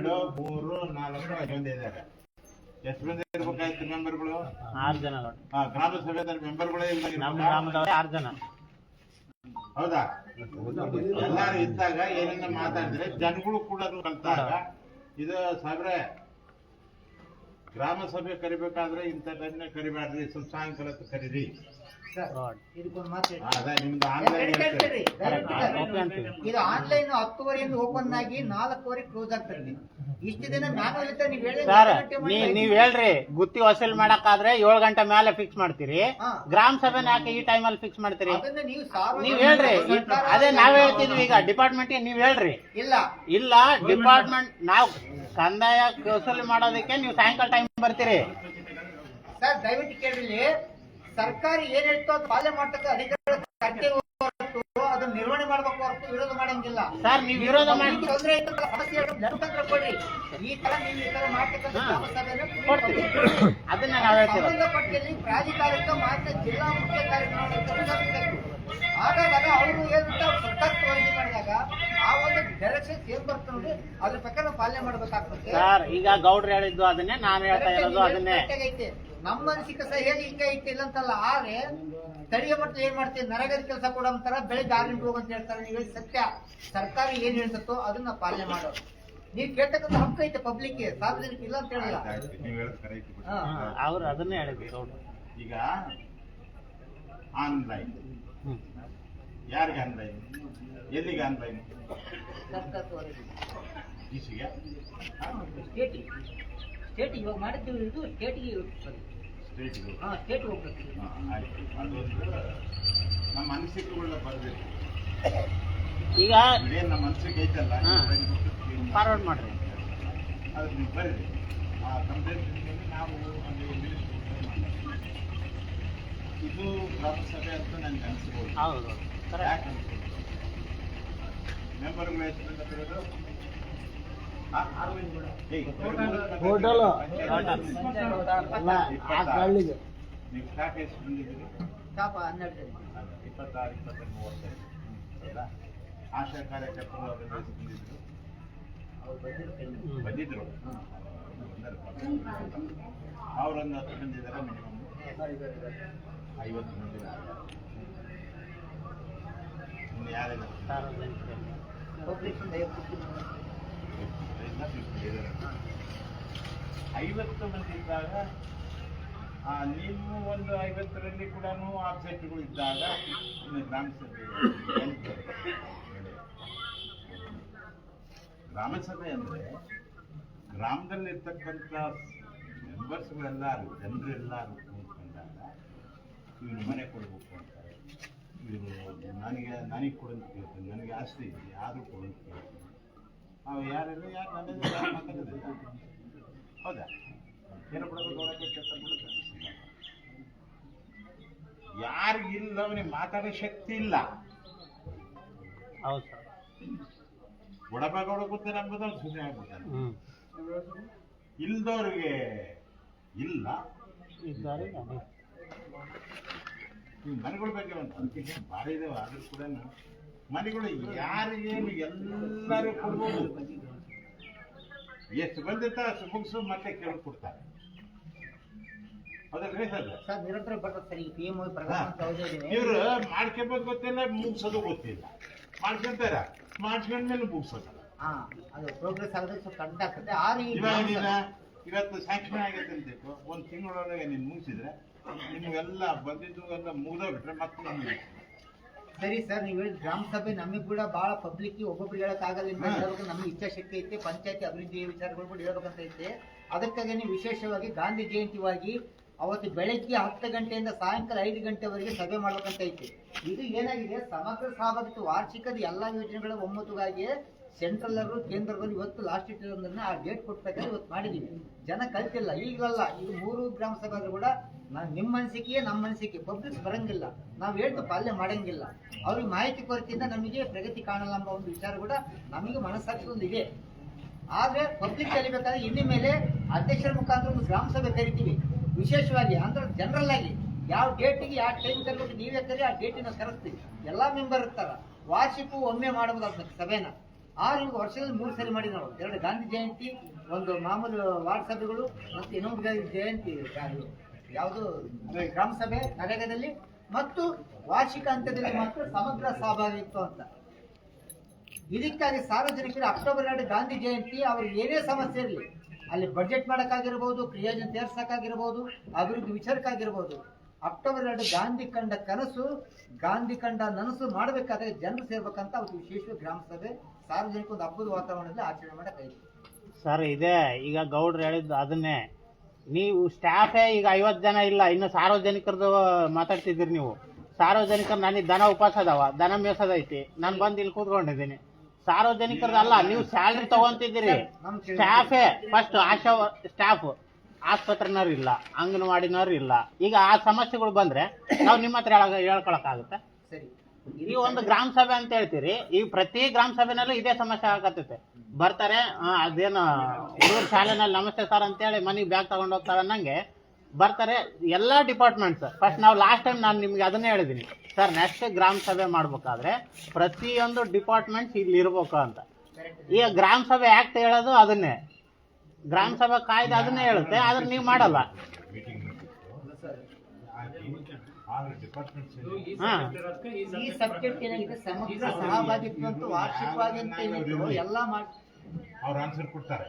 2, 3, 4, 5 ಇದ್ದಾರೆ. ಎಷ್ಟು ಮಂದಿ ಇರ್ಬೇಕಾಯ್ತು ಮೆಂಬರ್ಗಳು? 6 ಜನ. ಗ್ರಾಮ ಸಭೆದ ಮೆಂಬರ್ಗಳೇ ಇಲ್ಲ ನಮ್ಮ ಗ್ರಾಮದವ್ರೆ 6 ಜನ. ಹೌದಾ? ಎಲ್ಲಾರು ಇದ್ದಾಗ ಏನೇನ ಮಾತಾಡಿದ್ರೆ ಜನಗಳು ಕೂಡ ಕಲ್ತಾಗ ಇದು ಸಾಬ್ರೆ ಗ್ರಾಮ ಸಭೆ ಕರಿಬೇಕಾದ್ರೆ ಇಂಥ ಟೈಮ್ನ ಕರಿಬೇಡ್ರಿ, ಸ್ವಲ್ಪ ಸಾಯಂಕಾಲ ಕರೀರಿ. ಇದಕ್ಕೊಂದು ಮಾತು ಅದೇ ನಿಮ್ದು ಆನ್ಲೈನ್ ಇದು ಆನ್ಲೈನ್ 10:30 ಓಪನ್ ಆಗಿ 4:00 ಕ್ಲೋಸ್ ಆಗ್ತದೆ. ಇಷ್ಟು ದಿನ ಮ್ಯಾನುವಲ್ ಇತ್ತು. ನೀವ್ ಹೇಳ್ರಿ ಗುತ್ತಿ ವಸೂಲ್ ಮಾಡಕ್ಕಾದ್ರೆ 7 ಗಂಟೆ ಮೇಲೆ ಫಿಕ್ಸ್ ಮಾಡ್ತೀರಿ, ಗ್ರಾಮ ಸಭೆನ ಯಾಕೆ ಈ ಟೈಮಲ್ಲಿ ಫಿಕ್ಸ್ ಮಾಡ್ತೀರಿ? ನೀವ್ ಹೇಳ್ರಿ. ಅದೇ ನಾವ್ ಹೇಳ್ತಿದ್ವಿ ಈಗ ಡಿಪಾರ್ಟ್ಮೆಂಟ್ ನೀವ್ ಹೇಳ್ರಿ. ಇಲ್ಲ ಡಿಪಾರ್ಟ್ಮೆಂಟ್ ನಾವ್ ಕಂದಾಯ ವಸೂಲಿ ಮಾಡೋದಕ್ಕೆ ನೀವು ಸಾಯಂಕಾಲ ಟೈಮ್ ಬರ್ತೀರಿ ಸರ್. ದಯವಿಟ್ಟು ಕೇಳಿಲ್ಲಿ, ಸರ್ಕಾರ ಏನ್ ಹೇಳ್ತೋ ಅದು ಪಾಲನೆ ಮಾಡ್ತಕ್ಕ ಅಧಿಕಾರ ಅದನ್ನ ನಿರ್ವಹಣೆ ಮಾಡ್ಬೇಕು ಹೊರತು ವಿರೋಧ ಮಾಡಂಗಿಲ್ಲ ಸರ್. ನೀವು ವಿರೋಧ ಮಾಡಿ ತೊಂದರೆ ಸಮಸ್ಯೆ ಕೊಡಿ. ಈ ತರ ನೀವು ಈ ತರ ಮಾಡ್ತಕ್ಕಂಥ ಕೊಡ್ತೀವಿ, ಅದನ್ನ ನಾವ್ ಹೇಳ್ತೀವಿ. ಸಂಬಂಧಪಟ್ಟಲ್ಲಿ ಪ್ರಾಧಿಕಾರಕ್ಕೆ ಮಾತ್ರ ಜಿಲ್ಲಾ ಮುಖ್ಯ ಕಾರ್ಯಕ್ರಮ ಹಾಗಾದಾಗ ಅವರು ಏನಿಲ್ಲ ಸರ್ಕಾರಕ್ಕೆ ವರದಿ ಮಾಡಿದಾಗ ಆ ಒಂದು ಡೈರೆಕ್ಷನ್ ಏನ್ ಬರ್ತದೆ ಅದ್ರ ಪ್ರಕಾರ ಪಾಲನೆ ಮಾಡ್ಬೇಕಾಗ್ತದೆ ಸರ್. ಈಗ ಗೌಡ್ರು ಹೇಳಿದ್ದು ಅದನ್ನೇ ನಾನು ಹೇಳ್ತಾ ಇರೋದು ಅದನ್ನೇ. ನಮ್ಮ ಅನಿಸಿಕೆ ಸಹ ಹೇಗೆ ಹಿಂಗ ಐತಿ ಇಲ್ಲ ಅಂತಲ್ಲ. ಆದ್ರೆ ಸ್ಥಳೀಯ ಮಟ್ಟದಲ್ಲಿ ಏನ್ ಮಾಡ್ತೀವಿ, ನರಗದ ಕೆಲಸ ಕೊಡೋ ಅಂತಾರ, ಬೆಳಿಗ್ಗೆ 6 ಗಂಟೆ ಹೋಗಂತ ಹೇಳ್ತಾರೆ. ನೀವು ಸತ್ಯ ಸರ್ಕಾರ ಏನ್ ಹೇಳ್ತೋ ಅದನ್ನ ಪಾಲನೆ ಮಾಡೋದು. ನೀವ್ ಕೇಳ್ತಕ್ಕಂಥ ಹಕ್ಕು ಐತೆ ಪಬ್ಲಿಕ್ಗೆ, ಸಾರ್ವಜನಿಕ ಇಲ್ಲ ಅಂತ ಹೇಳಿಲ್ಲ. ಅವ್ರು ಅದನ್ನೇ ಹೇಳಿದ್ರು ಗೌಡ್ರು. ಈಗ ಆನ್ಲೈನ್ ಯಾರಿಗೆ ಆನ್ಲೈನ್, ಎಲ್ಲಿಗೆ ಆನ್ಲೈನ್? ಈಸಿಗೆ ಸ್ಟೇಟ್ ಇವಾಗ ಮಾಡಿದ್ದೀವಿ, ಇದು ಸ್ಟೇಟ್ಗೆ ಸ್ಟೇಟ್ ಹೋಗ್ಬೇಕು. ಆಯ್ತು, ಅದೊಂದು ನಮ್ಮ ಅನಿಸಿಕೆಗಳನ್ನ ಬರಬೇಕು. ಈಗ ಇದೇನು ನಮ್ಮ ಅನಿಸಿಕೆ ಐತಲ್ಲ, ಫಾರ್ವರ್ಡ್ ಮಾಡ್ರಿ, ಅದು ನೀವು ಬರೀರಿ. ಆ ಕಂಪ್ಲೇಂಟ್ ನಾವು ಇದು ಗ್ರಾಮ ಸಭೆ ಅಂತ ನನಗೆ ಅನಿಸ್ಬೋದು. ಹೌದು ಯಾಕೆ ಅನಿಸ್ಬೋದು? ಮೆಂಬರ್ಗಳು ಎಷ್ಟು ಜನ ಬರೋದು? ಹೋಟೆಲ್ ಅಲ್ಲ ಆ ಕಳ್ಳಿಗೆ ನೀವು ಸ್ಟಾಫ್ ಎಷ್ಟು ಬಂದಿದ್ದೀರಿ? ಶಾಪ 12 ಜನ 26, 27, 35 ಹೌದಾ? ಆಶಾ ಕಾರ್ಯಕರ್ತರು ಅವರೆಲ್ಲ ಎಷ್ಟು ಬಂದಿದ್ರು? ಬಂದಿದ್ರು ಅವರೊಂದು 10 ಬಂದಿದ್ದಾರೆ. ಮಿನಿಮಮ್ 50 ಮಂದಿ ಇನ್ನು ಯಾರಿದ್ದಾರೆ? ಪಬ್ಲಿಕ್ 50 ಮಂದಿ ಇದ್ದಾಗ ನೀವು ಒಂದು 50ರಲ್ಲಿ ಕೂಡ ಆಬ್ಜೆಕ್ಟ್ಗಳು ಇದ್ದಾಗ ಇನ್ನು ಗ್ರಾಮ ಸಭೆ ಗ್ರಾಮ ಸಭೆ ಅಂದರೆ ಗ್ರಾಮದಲ್ಲಿರ್ತಕ್ಕಂಥ ಮೆಂಬರ್ಸ್ಗಳೆಲ್ಲರೂ ಜನರೆಲ್ಲರೂ ಕೂತ್ಕೊಂಡಾಗ ಇವನು ಮನೆ ಕೊಡಬೇಕು ಅಂತಾರೆ, ಇವನು ನನಗೆ ಕೊಡೋದು ಕೇಳ್ತೀನಿ, ನನಗೆ ಆಸ್ತಿ ಇದೆ ಯಾರು ಕೊಡೋದು ಕೇಳ್ತೀನಿ. ನಾವು ಯಾರೆಲ್ಲ ಯಾರು ನನ್ನಲ್ಲಿ ಯಾರು ಮಾತಾಡೋದಿಲ್ಲ. ಹೌದಾ? ಏನು ಕೊಡಬೇಕು ನೋಡೋಕ್ಕೆ ಕೆಲಸ ಕೊಡುತ್ತೆ. ಯಾರಿಗಿಲ್ಲ ಅವನಿಗೆ ಮಾತಾಡೋ ಶಕ್ತಿ ಇಲ್ಲ. ಹೌದು ಸರ್. ಒಡಬಾಗ ಗೊತ್ತೇ ನಂಬುದು ಸುಮ್ಮನೆ ಆಗ್ಬಿಡ್ತಾನೆ. ಇಲ್ದವ್ರಿಗೆ ಇಲ್ಲ, ನೀವು ಮನೆಗಳ ಬಗ್ಗೆ ಒಂದು ಅದಕ್ಕೆ ಭಾಳ ಇದಾವೆ. ಆದ್ರೂ ಕೂಡ ಮನೆಗಳು ಯಾರಿಗೇನು ಎಲ್ಲರೂ ಕೊಡ್ಬೋದು. ಎಷ್ಟು ಬಂದಿರ್ತಾರೆ ಅಷ್ಟು ಮುಗಿಸು ಮತ್ತೆ ಕೇಳಿ ಕೊಡ್ತಾರೆ. ಹೌದಲ್ರಿ ಸರ್? ಸರ್ ನಿರಂತರ ಬರ್ತದೆ ಸರ್. ಈ PM ಪ್ರಧಾನಮಂತ್ರಿ ಯೋಜನೆ ಇವ್ರು ಮಾಡ್ಕೊಬೋದು ಗೊತ್ತಿಲ್ಲ, ಮುಗಿಸೋದು ಗೊತ್ತಿಲ್ಲ. ಮಾಡ್ಕೊಂತಾರ, ಮಾಡ್ಕೊಂಡ್ಮೇಲೆ ಮುಗಿಸೋದಲ್ಲ. ಅದು ಪ್ರೋಗ್ರೆಸ್ ಆಗೋದು ಸ್ವಲ್ಪ ಕಡಿಮೆ ಆಗ್ತದೆ. ಆರು ಇವತ್ತು ಸ್ಯಾಂಕ್ಷನ್ ಆಗೈತೆ ಅಂತಿತ್ತು, ಒಂದು ತಿಂಗಳೊಳಗೆ ನೀನು ಮುಗಿಸಿದ್ರೆ ನಿಮ್ಗೆಲ್ಲ ಬಂದಿದ್ದು ಎಲ್ಲ ಮುಗಿದೋಗ್ಬಿಟ್ರೆ ಮತ್ತೆ ನಿಮ್ಗೆ ಸರಿ ಸರ್. ನೀವು ಹೇಳಿದ ಗ್ರಾಮ ಸಭೆ ನಮಗೆ ಕೂಡ ಬಹಳ ಪಬ್ಲಿಕ್ ಒಬ್ಬೊಬ್ರು ಹೇಳಕ್ಕಾಗಲ್ಲ. ನಮ್ಗೆ ಇಚ್ಛಾಶಕ್ತಿ ಐತೆ, ಪಂಚಾಯತಿ ಅಭಿವೃದ್ಧಿ ವಿಚಾರಗಳು ಕೂಡ ಹೇಳ್ಬೇಕಂತ ಐತೆ. ಅದಕ್ಕಾಗಿ ನೀವು ವಿಶೇಷವಾಗಿ ಗಾಂಧಿ ಜಯಂತಿವಾಗಿ ಅವತ್ತು ಬೆಳಗ್ಗೆ 10 ಗಂಟೆಯಿಂದ ಸಾಯಂಕಾಲ 5 ಗಂಟೆವರೆಗೆ ಸಭೆ ಮಾಡ್ಬೇಕಂತ ಐತೆ. ಇದು ಏನಾಗಿದೆ, ಸಮಗ್ರ ಸಹಭಾಗಿತ್ವ ವಾರ್ಷಿಕದ ಎಲ್ಲಾ ಯೋಜನೆಗಳ ಒಮ್ಮತವಾಗಿ ಸೆಂಟ್ರಲ್ ಕೇಂದ್ರದಲ್ಲಿ ಇವತ್ತು ಲಾಸ್ಟ್ ಇಟ್ಟಿರೋದನ್ನ ಆ ಡೇಟ್ ಕೊಟ್ಬೇಕಾದ್ರೆ ಇವತ್ತು ಮಾಡಿದೀವಿ. ಜನ ಕಲ್ತಿಲ್ಲ. ಈಗಲ್ಲ, ಇದು 3 ಗ್ರಾಮ ಸಭೆ ಆದ್ರೂ ಕೂಡ ನಿಮ್ಮ ಅನಿಸಿಕೆ ನಮ್ಮ ಅನಿಸಿಕೆ ಪಬ್ಲಿಕ್ ಬರಂಗಿಲ್ಲ. ನಾವು ಹೇಳ್ತು ಪಾಲನೆ ಮಾಡಂಗಿಲ್ಲ. ಅವ್ರಿಗೆ ಮಾಹಿತಿ ಕೊರತೆಯಿಂದ ನಮಗೆ ಪ್ರಗತಿ ಕಾಣಲ್ಲ ಎಂಬ ಒಂದು ವಿಚಾರ ಕೂಡ ನಮಗೆ ಮನಸ್ಸಾಕ್ಷಿ ಒಂದು ಇದೆ. ಆದ್ರೆ ಪಬ್ಲಿಕ್ ಕಲಿಬೇಕಾದ್ರೆ ಇನ್ನು ಮೇಲೆ ಅಧ್ಯಕ್ಷರ ಮುಖಾಂತರ ಒಂದು ಗ್ರಾಮ ಸಭೆ ಕರಿತೀವಿ ವಿಶೇಷವಾಗಿ. ಅಂದ್ರೆ ಜನರಲ್ ಆಗಿ ಯಾವ ಡೇಟಿಗೆ ಯಾವ ಟೈಮ್ ಕರ್ಬಿಟ್ಟು ನೀವೇ ಕರಿ, ಆ ಡೇಟಿನ ಕರೆಸ್ತೀವಿ. ಎಲ್ಲಾ ಮೆಂಬರ್ ಇರ್ತಾರ. ವಾರ್ಷಿಕವು ಒಮ್ಮೆ ಮಾಡಬಹುದು ಸಭೆನ. ಈಗ ವರ್ಷದಲ್ಲಿ 3 ಸರಿ ಮಾಡಿ ನಾವು 2 ಗಾಂಧಿ ಜಯಂತಿ, ಒಂದು ಮಾಮೂಲು ವಾರ್ಡ್ ಸಭೆಗಳು, ಮತ್ತು ಇನ್ನೊಂದು ಜಯಂತಿ ಯಾವುದು ಗ್ರಾಮ ಸಭೆ ನರೇಗಾದಲ್ಲಿ, ಮತ್ತು ವಾರ್ಷಿಕ ಹಂತದಲ್ಲಿ ಮಾತ್ರ ಸಮಗ್ರ ಸಹಭಾಗಿತ್ವ ಅಂತ. ಇದಕ್ಕಾಗಿ ಸಾರ್ವಜನಿಕರು ಅಕ್ಟೋಬರ್ 2 ಗಾಂಧಿ ಜಯಂತಿ ಅವ್ರಿಗೆ ಏನೇ ಸಮಸ್ಯೆ ಇರಲಿ, ಅಲ್ಲಿ ಬಡ್ಜೆಟ್ ಮಾಡಕ್ಕಾಗಿರ್ಬೋದು, ಕ್ರಿಯಾಜನ ತೇರ್ಸಕ್ಕಾಗಿರ್ಬೋದು, ಅಭಿವೃದ್ಧಿ ವಿಚಾರಕ್ಕಾಗಿರ್ಬೋದು, ಅಕ್ಟೋಬರ್ 2 ಗಾಂಧಿ ಕಂಡ ಕನಸು, ಗಾಂಧಿ ಕಂಡ ನನಸು ಮಾಡಬೇಕಾದ್ರೆ ಜನರು ಸೇರ್ಬೇಕಂತ ಅವತ್ತು ವಿಶೇಷ ಗ್ರಾಮ ಸಭೆ ಸಾರ್ವಜನಿಕ ಒಂದು ಹಬ್ಬದ ವಾತಾವರಣದಲ್ಲಿ ಆಚರಣೆ ಮಾಡಕ್ಕಾಯ್ತು ಸರ್. ಇದೆ ಈಗ ಗೌಡ್ರು ಹೇಳಿದ್ದು ಅದನ್ನೇ. ನೀವು ಸ್ಟಾಫೇ ಈಗ 50 ಜನ ಇಲ್ಲ, ಇನ್ನು ಸಾರ್ವಜನಿಕರದ್ದು ಮಾತಾಡ್ತಿದ್ದೀರಿ ನೀವು. ಸಾರ್ವಜನಿಕರು ನನಗೆ ದನ ಉಪವಾಸ ಅದಾವ, ದನ ಮೇಸದೈತಿ, ನಾನು ಬಂದು ಇಲ್ಲಿ ಕೂತ್ಕೊಂಡಿದ್ದೀನಿ. ಸಾರ್ವಜನಿಕರದಲ್ಲ, ನೀವು ಸ್ಯಾಲ್ರಿ ತಗೊಂತಿದ್ದೀರಿ. ಸ್ಟಾಫೇ ಫಸ್ಟ್ ಆಶಾ ಸ್ಟಾಫ್, ಆಸ್ಪತ್ರೆನವ್ರು ಇಲ್ಲ, ಅಂಗನವಾಡಿನವ್ರು ಇಲ್ಲ. ಈಗ ಆ ಸಮಸ್ಯೆಗಳು ಬಂದ್ರೆ ನಾವು ನಿಮ್ಮ ಹತ್ರ ಹೇಳ್ಕೊಳಕ್ಕಾಗುತ್ತೆ? ಸರಿ. ಈ ಒಂದು ಗ್ರಾಮ ಸಭೆ ಅಂತ ಹೇಳ್ತೀರಿ, ಈ ಪ್ರತಿ ಗ್ರಾಮ ಸಭೆನಲ್ಲೂ ಇದೇ ಸಮಸ್ಯೆ ಆಗತ್ತೈತೆ. ಬರ್ತಾರೆ, ಅದೇನು ಹುಡುಗರು ಶಾಲೆನಲ್ಲಿ ನಮಸ್ತೆ ಸರ್ ಅಂತೇಳಿ ಮನೆಗೆ ಬ್ಯಾಗ್ ತಗೊಂಡು ಹೋಗ್ತಾರೆ ಅನ್ನಂಗೆ ಬರ್ತಾರೆ ಎಲ್ಲಾ ಡಿಪಾರ್ಟ್ಮೆಂಟ್ಸ್. ಫಸ್ಟ್ ನಾವು ಲಾಸ್ಟ್ ಟೈಮ್ ನಾನು ನಿಮ್ಗೆ ಅದನ್ನೇ ಹೇಳಿದೀನಿ ಸರ್, ನೆಕ್ಸ್ಟ್ ಗ್ರಾಮ ಸಭೆ ಮಾಡ್ಬೇಕಾದ್ರೆ ಪ್ರತಿಯೊಂದು ಡಿಪಾರ್ಟ್ಮೆಂಟ್ಸ್ ಇಲ್ಲಿ ಇರ್ಬೇಕು ಅಂತ. ಈಗ ಗ್ರಾಮ ಸಭೆ ಆಕ್ಟ್ ಹೇಳೋದು ಅದನ್ನೇ, ಗ್ರಾಮ ಸಭಾ ಕಾಯ್ದೆ ಅದನ್ನೇ ಹೇಳುತ್ತೆ, ಆದ್ರೆ ನೀವು ಮಾಡಲ್ಲ. ಈ ಸಬ್ಜೆಕ್ಟ್ ಏನಾಗಿದೆ, ಸಮಗ್ರ ಸಹಭಾಗಿತ್ವ ಅಂತ ವಾರ್ಷಿಕವಾಗಿ ಅಂತ ಏನಿದ್ರು ಎಲ್ಲ ಮಾಡಿ ಅವ್ರು ಆನ್ಸರ್ ಕೊಡ್ತಾರೆ.